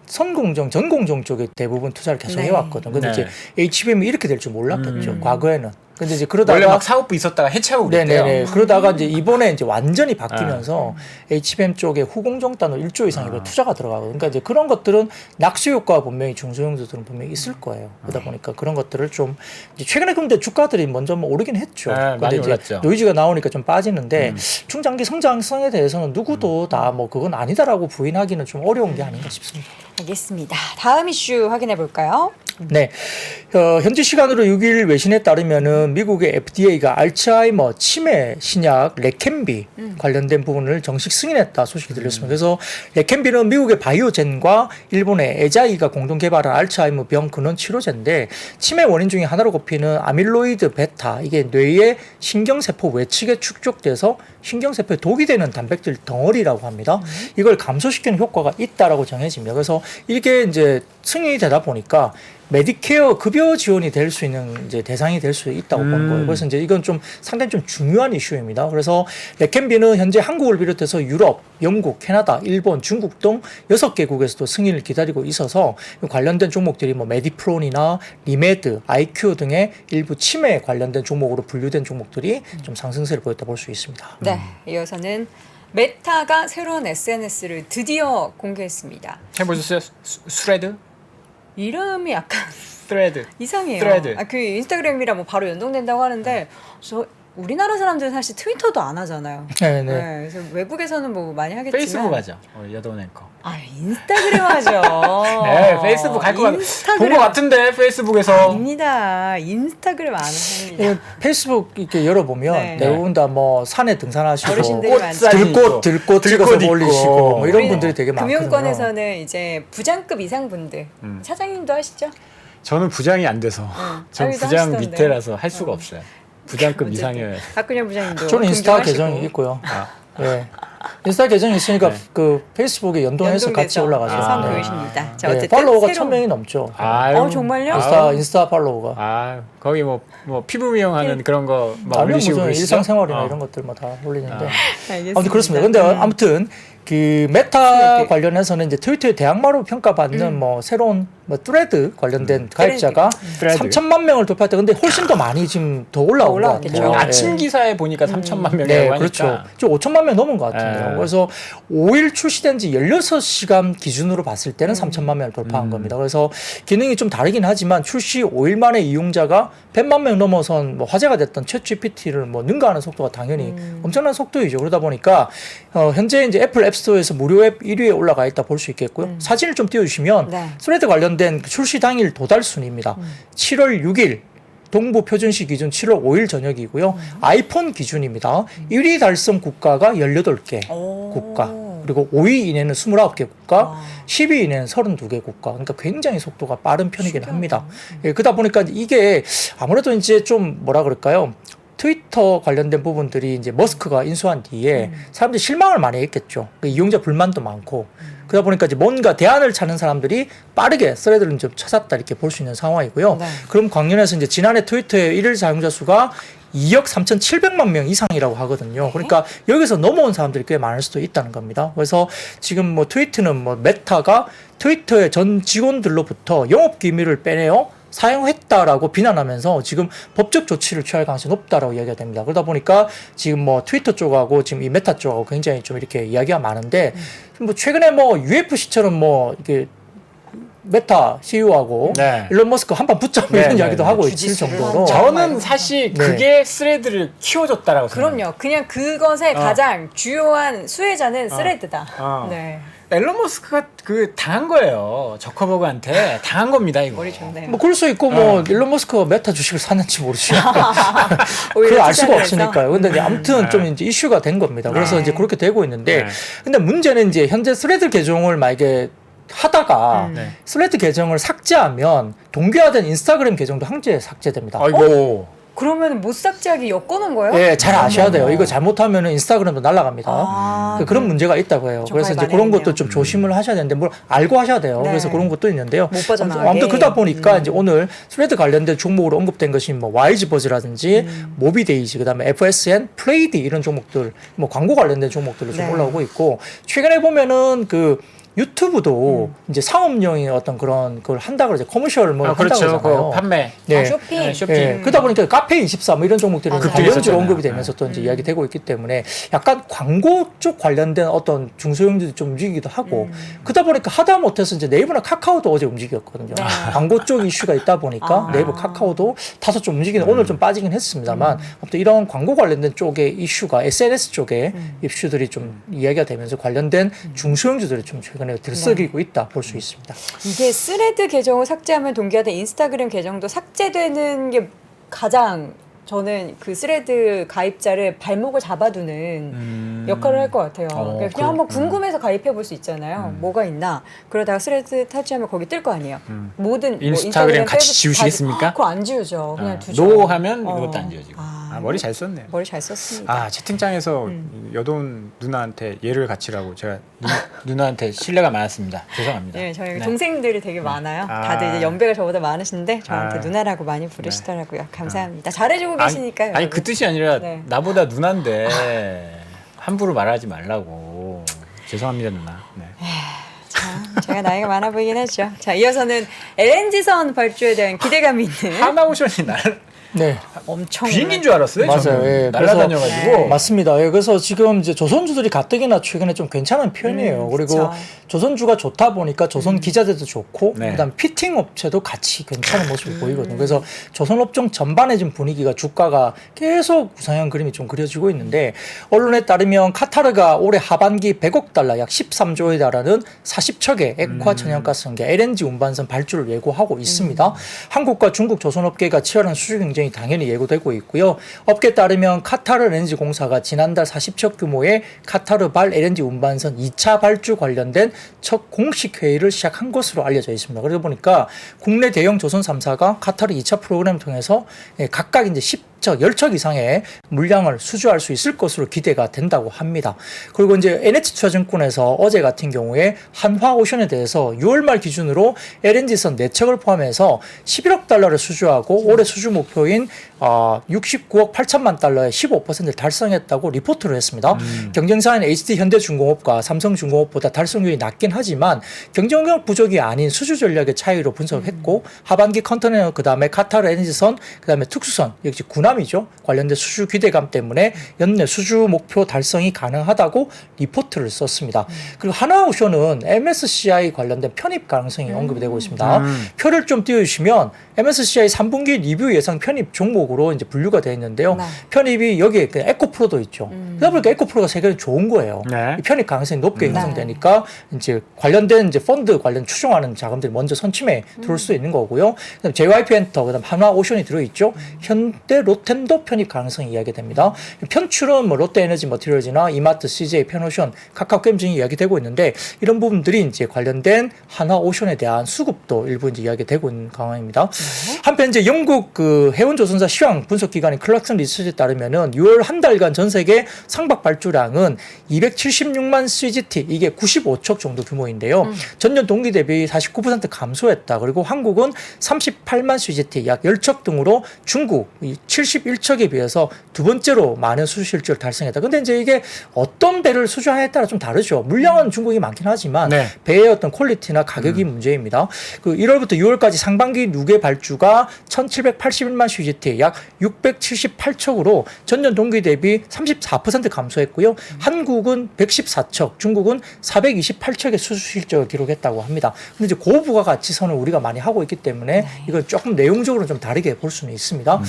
선공정, 전공정 쪽에 대부분 투자를 계속 네. 해왔거든. 근데 네. 이제 HBM이 이렇게 될 줄 몰랐겠죠. 과거에는. 근데 이제 그러다가 원래 막 사업부 있었다가 해체하고 그랬대요. 네네네. 그러다가 이제 이번에 이제 완전히 바뀌면서 HBM 쪽에 후공정 단위 1조 이상 이거 투자가 들어가거든요. 그러니까 이제 그런 것들은 낙수 효과가 분명히 중소형주들은 분명히 있을 거예요. 그러다 보니까 그런 것들을 좀 이제 최근에 근데 주가들이 먼저 뭐 오르긴 했죠. 네, 근데 많이 이제 올랐죠. 노이즈가 나오니까 좀 빠지는데 중장기 성장성에 대해서는 누구도 다 뭐 그건 아니다라고 부인하기는 좀 어려운 게 아닌가 싶습니다. 알겠습니다. 다음 이슈 확인해 볼까요? 네, 현지 시간으로 6일 외신에 따르면은 미국의 FDA가 알츠하이머 치매 신약 레켐비 관련된 부분을 정식 승인했다 소식이 들렸습니다. 그래서 레켐비는 미국의 바이오젠과 일본의 에자이가 공동 개발한 알츠하이머 병 근원 치료제인데 치매 원인 중에 하나로 꼽히는 아밀로이드 베타 이게 뇌의 신경세포 외측에 축적돼서 신경세포에 독이 되는 단백질 덩어리라고 합니다. 이걸 감소시키는 효과가 있다라고 정해집니다. 그래서 이게 이제 승인이 되다 보니까 메디케어 급여 지원이 될 수 있는 이제 대상이 될 수 있다고 보는 거예요. 그래서 이제 이건 좀 상당히 좀 중요한 이슈입니다. 그래서 레켐비는 현재 한국을 비롯해서 유럽, 영국, 캐나다, 일본, 중국 등 6개국에서도 승인을 기다리고 있어서 관련된 종목들이 뭐 메디프론이나 리메드, 아이큐 등의 일부 치매 관련된 종목으로 분류된 종목들이 좀 상승세를 보였다 볼 수 있습니다. 네, 이어서는 메타가 새로운 SNS를 드디어 공개했습니다. 해보셨어요? 스레드? 이름이 약간 스레드. 이상해요. 스레드. 그 인스타그램이랑 뭐 바로 연동된다고 하는데 저 우리나라 사람들은 사실 트위터도 안 하잖아요. 네네. 네, 그래서 외국에서는 뭐 많이 하겠지만 페이스북 하죠. 여돈 앵커. 아 인스타그램 하죠. 네, 페이스북 할 거 같 인스타그램 본거 같은데 페이스북에서. 아닙니다. 인스타그램 안 합니다. 예, 페이스북 이렇게 열어보면 네. 대부분 다 뭐 산에 등산하시고 어르신들이 꽃 많죠. 사진 있고, 들꽃 찍어서 들꽃 있고. 올리시고 뭐 이런 우리 분들이 되게 많거든요. 금융권에서는 이제 부장급 이상 분들 사장님도 하시죠? 저는 부장이 안 돼서. 전 자기도 부장 하시던데. 밑에라서 할 수가 없어요. 부장급 이상이어야 돼. 박근영 부장님도 저는 인스타 긍정하시고. 계정이 있고요. 예. 인스타 계정이 있으니까 네. 그 페이스북에 연동해서 같이 올라가죠. 선 아. 보이십니다. 자 네, 어쨌든 팔로워가 새로운- 1000명이 넘죠. 아유. 정말요? 인스타 팔로워가. 아, 거기 뭐 피부 미용하는 그런 거 막 아니면 올리시고 무슨 그러시죠? 일상생활이나 이런 것들 뭐 다 올리는데. 알겠습니다. 아무튼 그렇습니다. 근데 아무튼 그 메타 관련해서는 이제 트위터의 대항마로 평가받는 뭐 새로운 뭐 트레드 관련된 가입자가 트레드. 3천만 명을 돌파했다. 근데 훨씬 더 많이 지금 더 올라온 것 올라왔겠죠. 같아요. 아침 예. 기사에 보니까 3천만 명이라고 네, 하니까. 그렇죠. 좀 5천만 명 넘은 것 같은데요. 네. 그래서 5일 출시된 지 16시간 기준으로 봤을 때는 3천만 명을 돌파한 겁니다. 그래서 기능이 좀 다르긴 하지만 출시 5일 만에 이용자가 100만 명 넘어선 뭐 화제가 됐던 챗GPT를 뭐 능가하는 속도가 당연히 엄청난 속도이죠. 그러다 보니까 현재 이제 애플 앱스토어에서 무료 앱 1위에 올라가 있다 볼 수 있겠고요. 사진을 좀 띄워주시면 네. 스레드 관련된 그 출시 당일 도달 순위입니다. 7월 6일 동부 표준시 기준 7월 5일 저녁이고요. 아이폰 기준입니다. 1위 달성 국가가 18개 오. 국가. 그리고 5위 이내는 29개 국가, 10위 이내는 32개 국가. 그러니까 굉장히 속도가 빠른 편이긴 합니다. 예, 그러다 보니까 이게 아무래도 이제 좀 뭐라 그럴까요? 트위터 관련된 부분들이 이제 머스크가 인수한 뒤에 사람들이 실망을 많이 했겠죠. 그 이용자 불만도 많고. 그러다 보니까 이제 뭔가 대안을 찾는 사람들이 빠르게 스레드를 좀 찾았다 이렇게 볼 수 있는 상황이고요. 네. 그럼 관련해서 이제 지난해 트위터의 일일 사용자 수가 2억 3,700만 명 이상이라고 하거든요. 그러니까 여기서 넘어온 사람들이 꽤 많을 수도 있다는 겁니다. 그래서 지금 뭐 트위터는 뭐 메타가 트위터의 전 직원들로부터 영업 기밀을 빼내어 사용했다라고 비난하면서 지금 법적 조치를 취할 가능성이 높다라고 이야기가 됩니다. 그러다 보니까 지금 뭐 트위터 쪽하고 지금 이 메타 쪽하고 굉장히 좀 이렇게 이야기가 많은데 뭐 최근에 뭐 UFC처럼 뭐 이게 메타 CEO하고 네. 일론 머스크 한판 붙자 네, 이런 네, 이야기도 네. 하고 있을 주짓수를 정도로 한다. 저는 사실 네. 그게 스레드를 키워줬다라고 생각해요. 그럼요. 그냥 그것의 가장 주요한 수혜자는 스레드다. 어. 네. 앨런 머스크가 그 당한 거예요. 저커버그한테 당한 겁니다, 이거. 머리 좋네요. 뭐 그럴 수 있고 뭐 일론 머스크가 메타 주식을 샀는지 모르죠. 오히려 그걸 알 수가 투자를 해서? 없으니까요. 근데 이제 아무튼 좀 이제 이슈가 된 겁니다. 그래서 네. 이제 그렇게 되고 있는데 네. 근데 문제는 이제 현재 스레드 계정을 만약에 하다가 네. 스레드 계정을 삭제하면 동기화된 인스타그램 계정도 한제 삭제됩니다. 아이고. 그러면 못 삭제하기 엮어놓은 거예요? 예, 잘 아셔야 돼요. 이거 잘못하면 인스타그램도 날아갑니다. 아, 그런 문제가 있다고 해요. 그래서 이제 많이 그런 했네요. 것도 좀 조심을 하셔야 되는데 뭘 알고 하셔야 돼요. 네. 그래서 그런 것도 있는데요. 못 빠져나가게. 아무튼 그러다 보니까 이제 오늘 스레드 관련된 종목으로 언급된 것이 뭐 와이즈버즈라든지 모비데이지, 그다음에 FSN, 플레이디 이런 종목들, 뭐 광고 관련된 종목들로 좀 네. 올라오고 있고 최근에 보면은 그 유튜브도 이제 상업용의 어떤 그런 걸 한다고 그러죠. 커머셜 뭐 한다고 그렇죠. 그러잖아요. 그 판매. 네. 아, 쇼핑. 네, 쇼핑. 예, 그러다 보니까 카페24 뭐 이런 종목들이 아, 관련주로 급등했었잖아요. 언급이 되면서 또 이제 이야기되고 있기 때문에 약간 광고 쪽 관련된 어떤 중소형들이 좀 움직이기도 하고 그러다 보니까 하다 못해서 이제 네이버나 카카오도 어제 움직였거든요. 네. 광고 쪽 이슈가 있다 보니까 아. 네이버 카카오도 다소 좀 움직이는 오늘 좀 빠지긴 했습니다만 아무튼 이런 광고 관련된 쪽의 이슈가 SNS 쪽에 이슈들이 좀 이야기가 되면서 관련된 중소형주들이 좀 최근에 들썩이고 있다 볼 수 있습니다. 이게 스레드 계정을 삭제하면 동기화된 인스타그램 계정도 삭제되는 게 가장 저는 그 스레드 가입자를 발목을 잡아두는 역할을 할 것 같아요. 그냥 한번 궁금해서 가입해 볼 수 있잖아요. 뭐가 있나. 그러다가 스레드 타치하면 거기 뜰 거 아니에요. 모든 뭐 인스타그램 같이 페이스북 지우시겠습니까? 그거 안 지우죠. 그냥 두죠. 노 하면 어. 이것도 안 지워지고. 아, 머리 잘 썼네요. 머리 잘 썼습니다. 아, 채팅창에서 여돈 누나한테 예를 갖추라고 제가 누나한테 신뢰가 많았습니다. 죄송합니다. 네, 저희 네. 동생들이 되게 많아요. 아. 다들 이제 연배가 저보다 많으신데 저한테 아. 누나라고 많이 부르시더라고요. 감사합니다. 잘해주고 계시니까요. 아니 그 뜻이 아니라 네. 나보다 누나인데 함부로 말하지 말라고. 죄송합니다 누나. 네. 자, 제가 나이가 많아 보이긴 했죠. 자, 이어서는 LNG선 발주에 대한 기대감이 있는 하나오션이 네. 엄청 비행기인 줄 알았어요. 맞아요. 저는. 예, 날아다녀가지고. 네. 맞습니다. 예, 그래서 지금 이제 조선주들이 가뜩이나 최근에 좀 괜찮은 편이에요. 그리고 그쵸. 조선주가 좋다 보니까 조선 기자재도 좋고, 네. 그다음 피팅 업체도 같이 괜찮은 모습을 보이거든요. 그래서 조선 업종 전반의 지금 분위기가 주가가 계속 우상향 그림이 좀 그려지고 있는데 언론에 따르면 카타르가 올해 하반기 100억 달러, 약 13조에 달하는 40척의 액화 천연가스연기 LNG 운반선 발주를 예고하고 있습니다. 한국과 중국 조선업계가 치열한 수주 경쟁이 당연히 예고되고 있고요. 업계에 따르면 카타르 LNG 공사가 지난달 40척 규모의 카타르발 LNG 운반선 2차 발주 관련된 첫 공식 회의를 시작한 것으로 알려져 있습니다. 그러다 보니까 국내 대형 조선 3사가 카타르 2차 프로그램을 통해서 각각 이제 10척 이상의 물량을 수주할 수 있을 것으로 기대가 된다고 합니다. 그리고 이제 NH투자증권에서 어제 같은 경우에 한화오션에 대해서 6월 말 기준으로 LNG선 4척을 포함해서 11억 달러를 수주하고 올해 수주 목표인 69억 8천만 달러의 15%를 달성했다고 리포트를 했습니다. 경쟁사인 HD 현대중공업과 삼성중공업보다 달성률이 낮긴 하지만 경쟁력 부족이 아닌 수주 전략의 차이로 분석했고 하반기 컨테이너 그다음에 카타르 LNG선 그다음에 특수선 역시 군함이죠. 관련된 수주 기대감 때문에 연내 수주 목표 달성이 가능하다고 리포트를 썼습니다. 그리고 하나오션은 MSCI 관련된 편입 가능성이 언급이 되고 있습니다. 표를 좀 띄워주시면 MSCI 3분기 리뷰 예상 편입 종목으로 이제 분류가 되어 있는데요. 네. 편입이 여기에 그 에코프로도 있죠. 그러다 보니까 에코프로가 세계적으로 좋은 거예요. 네. 이 편입 가능성이 높게 형성되니까 이제 관련된 이제 펀드 관련 추종하는 자금들이 먼저 선침에 들어올 수 있는 거고요. 그다음 JYP 엔터, 그다음 한화오션이 들어있죠. 현대 롯템도 편입 가능성이 이야기됩니다. 편출은 뭐 롯데에너지 머티리얼즈나 이마트, CJ, 편오션, 카카오게임 등이 이야기되고 있는데 이런 부분들이 이제 관련된 한화오션에 대한 수급도 일부 이제 이야기되고 있는 상황입니다. 한편 이제 영국 그 해운조선사 시황 분석기관인 클락슨 리서치에 따르면은 6월 한 달간 전 세계 상박 발주량은 276만 CGT, 이게 95척 정도 규모인데요. 전년 동기 대비 49% 감소했다. 그리고 한국은 38만 CGT, 약 10척 등으로 중국 71척에 비해서 두 번째로 많은 수주 실적을 달성했다. 근데 이제 이게 어떤 배를 수주하냐에 따라 좀 다르죠. 물량은 중국이 많긴 하지만 네. 배의 어떤 퀄리티나 가격이 문제입니다. 그 1월부터 6월까지 상반기 누계 발주가 1,781만 CGT, 약 678척으로 전년 동기 대비 34% 감소했고요. 한국은 114척, 중국은 428척의 수주 실적을 기록했다고 합니다. 근데 이제 고부가가치선을 우리가 많이 하고 있기 때문에 이걸 조금 내용적으로 좀 다르게 볼 수는 있습니다.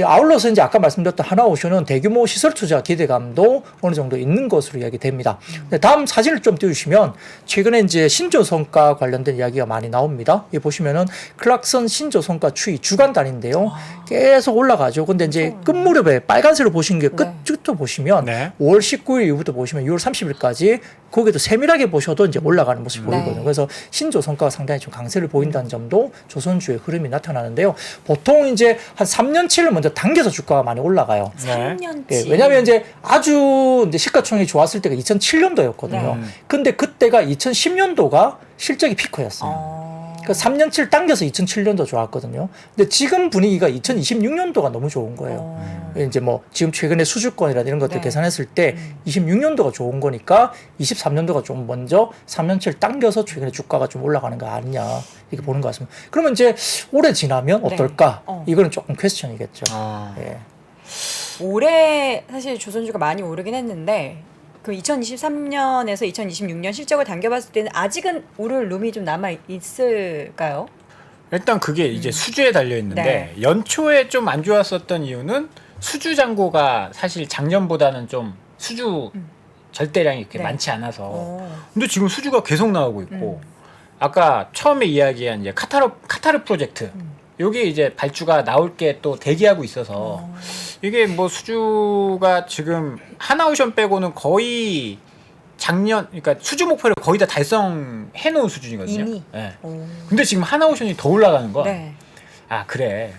아울러서 이제 아까 말씀드렸던 하나오션은 대규모 시설 투자 기대감도 어느 정도 있는 것으로 이야기됩니다. 다음 사진을 좀 띄워주시면 최근에 이제 신조선가 관련된 이야기가 많이 나옵니다. 이 보시면은 클락선 신조선가 추이 주간 단위인데요. 계속 올라가죠. 근데 이제 끝무렵에 빨간색으로 보시는 게 끝부터 보시면 네. 5월 19일 이후부터 보시면 6월 30일까지 거기도 세밀하게 보셔도 이제 올라가는 모습이 네. 보이거든요. 그래서 신조선가가 상당히 좀 강세를 보인다는 점도 조선주의 흐름이 나타나는데요. 보통 이제 한 3년치를 먼저 당겨서 주가가 많이 올라가요. 3년치. 예, 왜냐하면 이제 아주 이제 시가총액이 좋았을 때가 2007년도였거든요. 네. 근데 그때가 2010년도가 실적이 피크였어요. 그러니까 3년치를 당겨서 2007년도 좋았거든요. 근데 지금 분위기가 2026년도가 너무 좋은 거예요. 이제 뭐 지금 최근에 수주권이라든 이런 것들 네. 계산했을 때 26년도가 좋은 거니까 23년도가 좀 먼저 3년치를 당겨서 최근에 주가가 좀 올라가는 거 아니냐 이렇게 보는 것 같습니다. 그러면 이제 올해 지나면 네. 어떨까? 어. 이거는 조금 퀘스천이겠죠. 아. 예. 올해 사실 조선주가 많이 오르긴 했는데 그 2023년에서 2026년 실적을 당겨봤을 때는 아직은 오를 룸이 좀 남아 있을까요? 일단 그게 이제 수주에 달려 있는데 네. 연초에 좀 안 좋았었던 이유는 수주 잔고가 사실 작년보다는 좀 수주 절대량이 그렇게 네. 많지 않아서. 어. 근데 지금 수주가 계속 나오고 있고 아까 처음에 이야기한 이제 카타르 프로젝트 요게 이제 발주가 나올 게 또 대기하고 있어서 이게 뭐 수주가 지금 하나오션 빼고는 거의 작년 그러니까 수주 목표를 거의 다 달성해 놓은 수준이거든요. 이미? 네. 오. 근데 지금 하나오션이 더 올라가는 건 네. 아 그래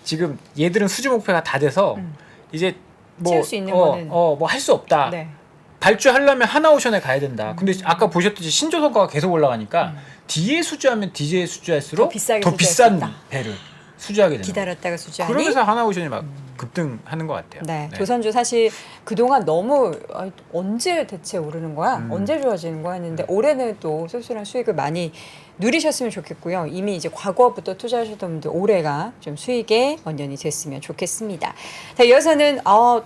지금 얘들은 수주 목표가 다 돼서 이제 뭐 채울 수 있는 거는 뭐 할 수 없다. 네. 발주하려면 하나오션에 가야 된다. 근데 아까 보셨듯이 신조선가가 계속 올라가니까 뒤에 수주하면 뒤에 수주할수록 더 비싸게 더 수주할 수 비싼 있다. 배를 수주하게 되는 기다렸다가 수주하니. 그러면서 하나오션이 막 급등하는 것 같아요. 네, 조선주 사실 그동안 너무 언제 대체 오르는 거야? 언제 좋아지는 거야? 했는데 올해는 또 쏠쏠한 수익을 많이 누리셨으면 좋겠고요. 이미 이제 과거부터 투자하셨던 분들 올해가 좀 수익의 원년이 됐으면 좋겠습니다. 자, 이어서는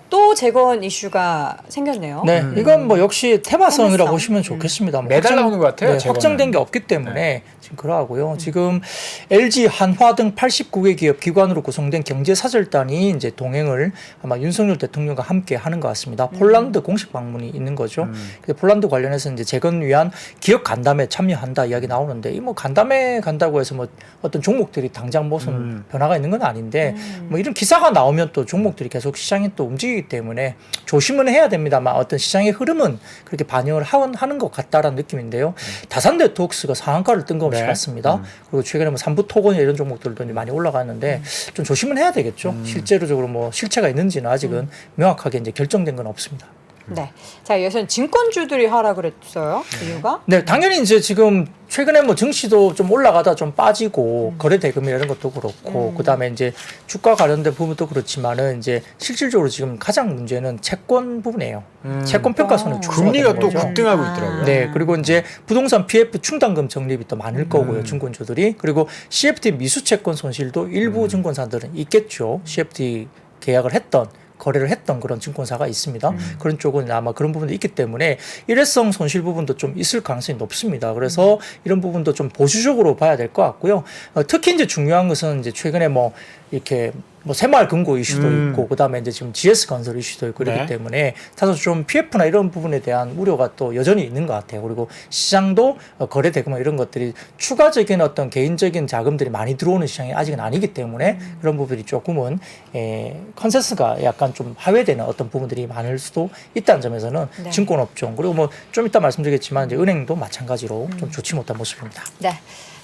또 재건 이슈가 생겼네요. 네, 이건 뭐 역시 테마성이라고 테마성. 보시면 좋겠습니다. 뭐 매달 나오는 것 같아요, 네, 재건은. 확정된 게 없기 때문에 지금 그러하고요. 지금 LG, 한화 등 89개 기업 기관으로 구성된 경제사절단이 이제 동행을 아마 윤석열 대통령과 함께 하는 것 같습니다. 폴란드 공식 방문이 있는 거죠. 그래서 폴란드 관련해서 이제 재건 위한 기업 간담회 참여한다 이야기 나오는데 이 뭐 간담회 간다고 해서 뭐 어떤 종목들이 당장 무슨 변화가 있는 건 아닌데 뭐 이런 기사가 나오면 또 종목들이 계속 시장이 또 움직이기 때문에 조심은 해야 됩니다만 어떤 시장의 흐름은 그렇게 반영을 하는 것 같다라는 느낌인데요. 다산 네트워크스가 상한가를 뜬금없이 네. 갔습니다. 그리고 최근에 뭐 삼부 토건이 이런 종목들도 많이 올라갔는데 좀 조심은 해야 되겠죠. 실제로적으로 뭐 실체가 있는지는 아직은 명확하게 이제 결정된 건 없습니다. 네. 자, 이어서는 증권주들이 하락을 했어요. 이유가? 네, 당연히 이제 지금 최근에 뭐 증시도 좀 올라가다 좀 빠지고 거래 대금 이런 것도 그렇고 그다음에 이제 주가 관련된 부분도 그렇지만은 이제 실질적으로 지금 가장 문제는 채권 부분이에요. 채권 평가손의 축소가 금리가 되는 또 거죠. 급등하고 있더라고요. 네, 그리고 이제 부동산 PF 충당금 적립이 또 많을 거고요, 증권주들이. 그리고 CFT 미수채권 손실도 일부 증권사들은 있겠죠. CFT 계약을 했던 거래를 했던 그런 증권사가 있습니다. 그런 쪽은 아마 그런 부분도 있기 때문에 일회성 손실 부분도 좀 있을 가능성이 높습니다. 그래서 이런 부분도 좀 보수적으로 봐야 될 것 같고요. 특히 이제 중요한 것은 이제 최근에 뭐 이렇게 뭐 새마을 금고 이슈도 있고 그다음에 이제 지금 GS 건설 이슈도 있고 그렇기 네. 때문에 다소 좀 PF나 이런 부분에 대한 우려가 또 여전히 있는 것 같아요. 그리고 시장도 거래 대금 이런 것들이 추가적인 어떤 개인적인 자금들이 많이 들어오는 시장이 아직은 아니기 때문에 그런 부분이 조금은 컨센서스가 약간 좀 하회되는 어떤 부분들이 많을 수도 있다는 점에서는 네. 증권업종 그리고 뭐 좀 이따 말씀드리겠지만 이제 은행도 마찬가지로 좀 좋지 못한 모습입니다. 네.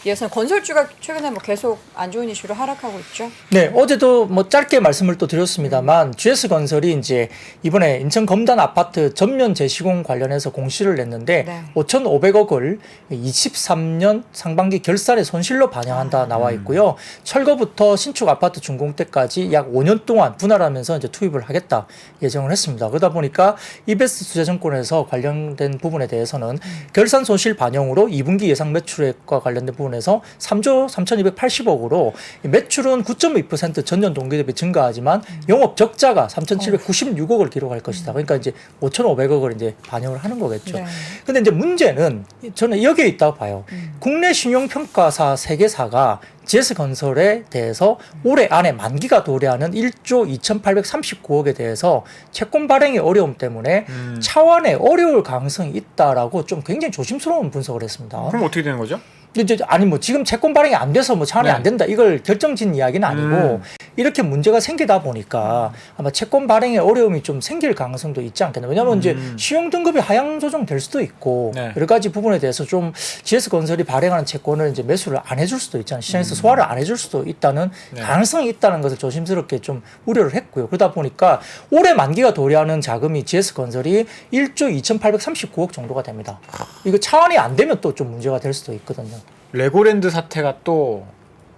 이어서는 건설주가 최근에 뭐 계속 안 좋은 이슈로 하락하고 있죠. 네, 어제도 뭐 짧게 말씀을 또 드렸습니다만 GS건설이 이제 이번에 인천 검단 아파트 전면 재시공 관련해서 공시를 냈는데 네. 5,500억을 23년 상반기 결산의 손실로 반영한다 나와 있고요. 철거부터 신축 아파트 준공 때까지 약 5년 동안 분할하면서 이제 투입을 하겠다 예정을 했습니다. 그러다 보니까 이베스트 투자증권에서 관련된 부분에 대해서는 결산 손실 반영으로 2분기 예상 매출액과 관련된 부분에서 3조 3,280억으로 매출은 9.2% 전년 동기 대비 증가하지만 영업 적자가 3,796억을 기록할 것이다. 그러니까 이제 5,500억을 이제 반영을 하는 거겠죠. 네. 근데 이제 문제는 저는 여기에 있다고 봐요. 국내 신용평가사 3개사가 GS건설에 대해서 올해 안에 만기가 도래하는 1조 2,839억에 대해서 채권 발행의 어려움 때문에 차원에 어려울 가능성이 있다라고 좀 굉장히 조심스러운 분석을 했습니다. 그럼 어떻게 되는 거죠? 이제 아니 뭐 지금 채권 발행이 안 돼서 뭐 차원이 네. 안 된다 이걸 결정짓는 이야기는 아니고 이렇게 문제가 생기다 보니까 아마 채권 발행에 어려움이 좀 생길 가능성도 있지 않겠나. 왜냐하면 이제 신용 등급이 하향 조정될 수도 있고 네. 여러 가지 부분에 대해서 좀 GS건설이 발행하는 채권을 이제 매수를 안 해줄 수도 있잖아요. 시장에서 소화를 안 해줄 수도 있다는 네. 가능성이 있다는 것을 조심스럽게 좀 우려를 했고요. 그러다 보니까 올해 만기가 도래하는 자금이 GS건설이 1조 2,839억 정도가 됩니다. 이거 차원이 안 되면 또 좀 문제가 될 수도 있거든요. 레고랜드 사태가 또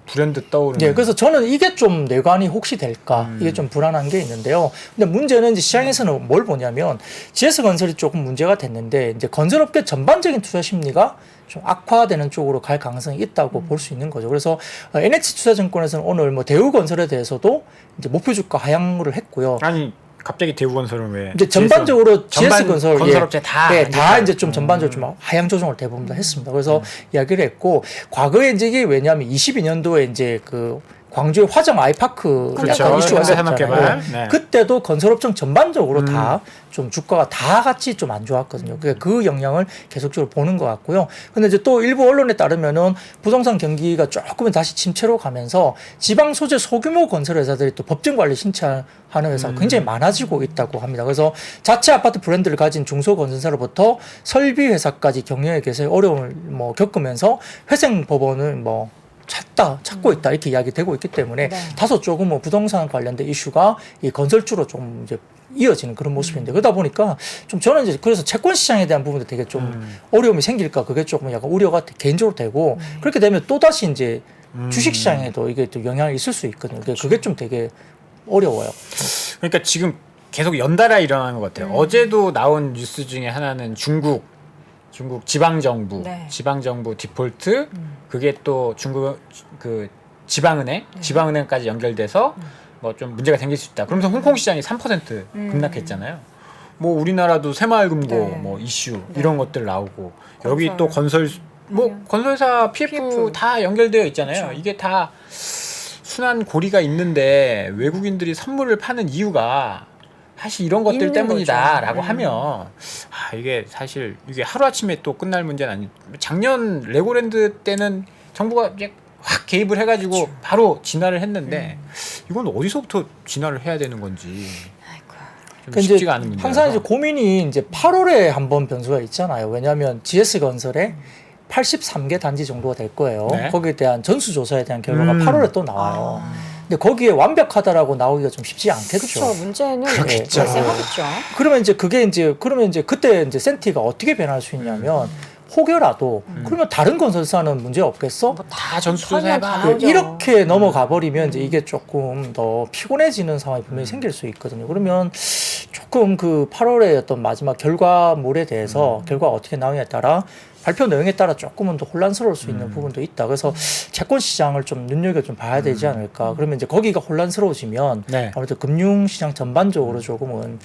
불현듯 떠오르는. 네, 그래서 저는 이게 좀 내관이 혹시 될까 이게 좀 불안한 게 있는데요. 근데 문제는 이제 시장에서는 뭘 보냐면 GS건설이 조금 문제가 됐는데 이제 건설업계 전반적인 투자 심리가 좀 악화되는 쪽으로 갈 가능성이 있다고 볼 수 있는 거죠. 그래서 NH투자증권에서는 오늘 뭐 대우건설에 대해서도 이제 목표 주가 하향을 했고요. 아니 갑자기 대우건설은 왜? 이제 전반적으로 GS건설 건설업체 다 다 이제 좀 전반적으로 좀 하향 조정을 대부분 다 했습니다. 그래서 이야기를 했고 과거에 이제 이게 왜냐하면 22년도에 이제 그 광주의 화정 아이파크를 그렇죠. 약간 이슈가 현대산업개발. 있었잖아요. 네. 그때도 건설업종 전반적으로 다 좀 주가가 다 같이 좀 안 좋았거든요. 그 영향을 계속적으로 보는 것 같고요. 근데 이제 또 일부 언론에 따르면은 부동산 경기가 조금 다시 침체로 가면서 지방 소재 소규모 건설 회사들이 또 법정 관리 신청하는 회사가 굉장히 많아지고 있다고 합니다. 그래서 자체 아파트 브랜드를 가진 중소건설사로부터 설비 회사까지 경영에 계속 어려움을 뭐 겪으면서 회생 법원을 뭐 찾고 있다 이렇게 이야기되고 있기 때문에 네. 다소 조금 뭐 부동산 관련된 이슈가 이 건설주로 좀 이제 이어지는 그런 모습인데 그러다 보니까 좀 저는 이제 그래서 채권 시장에 대한 부분도 되게 좀 어려움이 생길까 그게 조금 약간 우려가 개인적으로 되고 그렇게 되면 또 다시 이제 주식 시장에도 이게 또 영향이 있을 수 있거든요. 그게 좀 되게 어려워요. 그러니까 지금 계속 연달아 일어나는 것 같아요. 어제도 나온 뉴스 중에 하나는 중국 지방정부, 네. 지방정부 디폴트, 그게 또 중국 그 지방은행, 지방은행까지 연결돼서 뭐 좀 문제가 생길 수 있다. 그러면서 홍콩 시장이 3% 급락했잖아요. 뭐 우리나라도 새마을금고 네. 뭐 이슈 네. 이런 것들 나오고 여기 건설. 또 건설 뭐 건설사 PF PF. 다 연결되어 있잖아요. 그렇죠. 이게 다 순환 고리가 있는데 외국인들이 선물을 파는 이유가 사실 이런 것들 있는 때문이다라고 거죠. 하면 이게 사실 이게 하루아침에 또 끝날 문제는 아니. 작년 레고랜드 때는 정부가 이제 확 개입을 해가지고 그렇죠. 바로 진화를 했는데 이건 어디서부터 진화를 해야 되는 건지 좀 그러니까 쉽지가 않은 문제라서. 항상 이제 고민이 이제 8월에 한번 변수가 있잖아요. 왜냐하면 GS건설에 83개 단지 정도가 될 거예요. 네. 거기에 대한 전수조사에 대한 결과가 8월에 또 나와요. 아. 근데 거기에 완벽하다라고 나오기가 좀 쉽지 않겠죠. 그렇죠. 문제는 그렇겠죠. 발생하겠죠. 그러면 이제 그때 이제 센티가 어떻게 변할 수 있냐면 혹여라도 그러면 다른 건설사는 문제 없겠어? 다 전수조사 설명 다 해봐. 나오죠. 이렇게 넘어가 버리면 이제 이게 조금 더 피곤해지는 상황이 분명히 생길 수 있거든요. 그러면 조금 그 8월의 어떤 마지막 결과물에 대해서 결과가 어떻게 나오냐에 따라 발표 내용에 따라 조금은 더 혼란스러울 수 있는 부분도 있다. 그래서 채권 시장을 좀 눈여겨 좀 봐야 되지 않을까. 그러면 이제 거기가 혼란스러워지면 네. 아무래도 금융 시장 전반적으로 조금은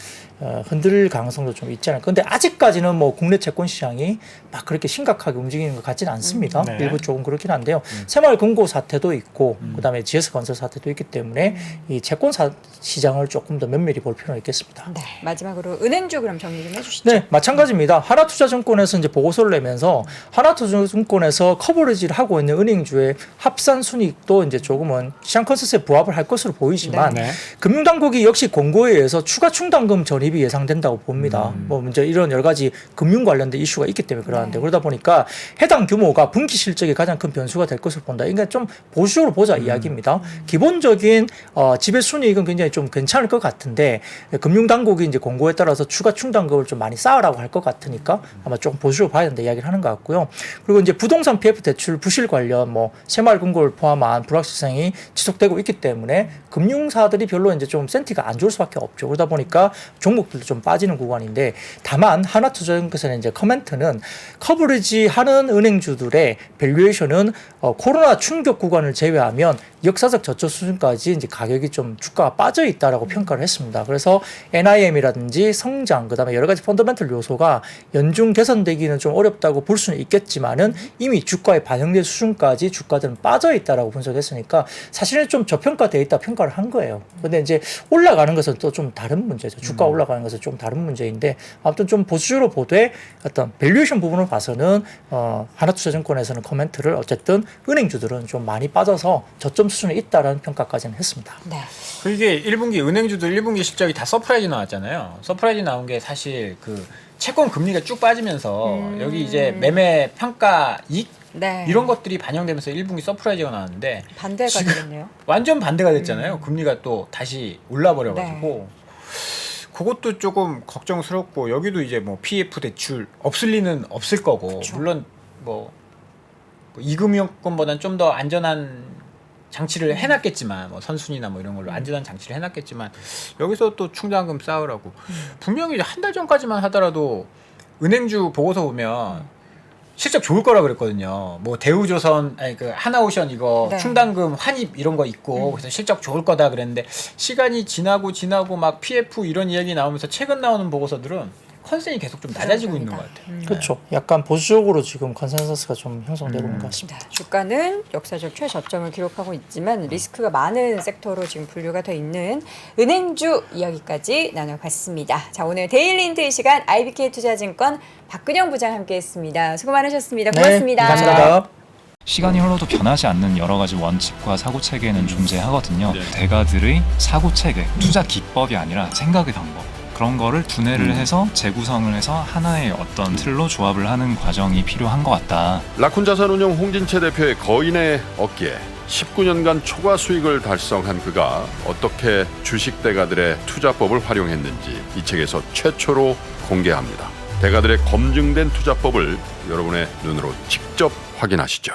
흔들 가능성도 좀 있지 않을까. 근데 아직까지는 뭐 국내 채권 시장이 막 그렇게 심각하게 움직이는 것 같지는 않습니다. 네. 일부 조금 그렇긴 한데요. 새마을금고 사태도 있고 그다음에 GS건설 사태도 있기 때문에 이 채권 시장을 조금 더 면밀히 볼 필요는 있겠습니다. 네. 마지막으로 은행주 그럼 정리 좀 해주시죠. 네, 마찬가지입니다. 하나투자증권에서 이제 보고서를 내면서 하나투자증권에서 커버리지를 하고 있는 은행주의 합산 순이익도 이제 조금은 시장 컨센서스에 부합을 할 것으로 보이지만 네. 금융당국이 역시 공고에 의해서 추가 충당금 전입이 예상된다고 봅니다. 뭐 이제 이런 여러 가지 금융 관련된 이슈가 있기 때문에 그러는데 그러다 보니까 해당 규모가 분기 실적이 가장 큰 변수가 될 것으로 본다. 그러니까 좀 보수적으로 보자 이야기입니다. 기본적인 지배 순이익은 굉장히 좀 괜찮을 것 같은데 금융당국이 이제 공고에 따라서 추가 충당금을 좀 많이 쌓으라고 할 것 같으니까 아마 조금 보수적으로 봐야 된다 이야기를 하는 것 같고요. 그리고 이제 부동산 PF 대출 부실 관련 뭐 새마을금고를 포함한 불확실성이 지속되고 있기 때문에 금융사들이 별로 이제 좀 센티가 안 좋을 수밖에 없죠. 그러다 보니까 종목들도 좀 빠지는 구간인데 다만 하나투자증권에서는 이제 커멘트는 커버리지 하는 은행주들의 밸류에이션은 코로나 충격 구간을 제외하면 역사적 저점 수준까지 이제 가격이 좀 주가가 빠져 있다라고 평가를 했습니다. 그래서 NIM이라든지 성장 그다음에 여러 가지 펀더멘털 요소가 연중 개선되기는 좀 어렵다고 뭐 볼 수는 있겠지만은 이미 주가에 반영된 수준까지 주가들은 빠져 있다라고 분석했으니까 사실은 좀 저평가되어 있다 평가를 한 거예요. 근데 이제 올라가는 것은 또 좀 다른 문제죠. 주가 올라가는 것은 좀 다른 문제인데 아무튼 좀 보수적으로 보되 어떤 밸류에이션 부분을 봐서는 하나투자증권에서는 코멘트를 어쨌든 은행주들은 좀 많이 빠져서 저점 수준에 있다라는 평가까지는 했습니다. 네. 이게 1분기 은행주도 1분기 실적이 다 서프라이즈 나왔잖아요. 서프라이즈 나온 게 사실 그 채권 금리가 쭉 빠지면서 여기 이제 매매 평가 이익 네. 이런 것들이 반영되면서 1분기 서프라이즈가 나왔는데 반대가 지금 되겠네요. 완전 반대가 됐잖아요. 금리가 또 다시 올라버려가지고 그것도 조금 걱정스럽고 여기도 이제 뭐 PF 대출 없을 리는 없을 거고 그쵸. 물론 뭐 이금융권보다는 좀 더 안전한 장치를 해놨겠지만 뭐 선순위나 뭐 이런 걸로 안전한 장치를 해놨겠지만 여기서 또 충당금 쌓으라고 분명히 한 달 전까지만 하더라도 은행주 보고서 보면 실적 좋을 거라 그랬거든요. 뭐 대우조선 아니 그 하나오션 이거 네. 충당금 환입 이런 거 있고 그래서 실적 좋을 거다 그랬는데 시간이 지나고 막 PF 이런 이야기 나오면서 최근 나오는 보고서들은 컨센이 계속 좀 낮아지고 있는 것 같아요. 그렇죠. 약간 보수적으로 지금 컨센서스가 좀 형성되고 있는 것 같습니다. 네, 주가는 역사적 최저점을 기록하고 있지만 리스크가 많은 섹터로 지금 분류가 돼 있는 은행주 이야기까지 나눠봤습니다. 자, 오늘 데일리 힌트 이 시간 IBK 투자증권 박근영 부장 함께했습니다. 수고 많으셨습니다. 고맙습니다. 네, 감사합니다. 시간이 흘러도 변하지 않는 여러 가지 원칙과 사고 체계는 존재하거든요. 대가들의 사고 체계, 투자 기법이 아니라 생각의 방법. 그런 거를 분해를 해서 재구성을 해서 하나의 어떤 틀로 조합을 하는 과정이 필요한 것 같다. 라쿤 자산운용 홍진채 대표의 거인의 어깨에 19년간 초과 수익을 달성한 그가 어떻게 주식 대가들의 투자법을 활용했는지 이 책에서 최초로 공개합니다. 대가들의 검증된 투자법을 여러분의 눈으로 직접 확인하시죠.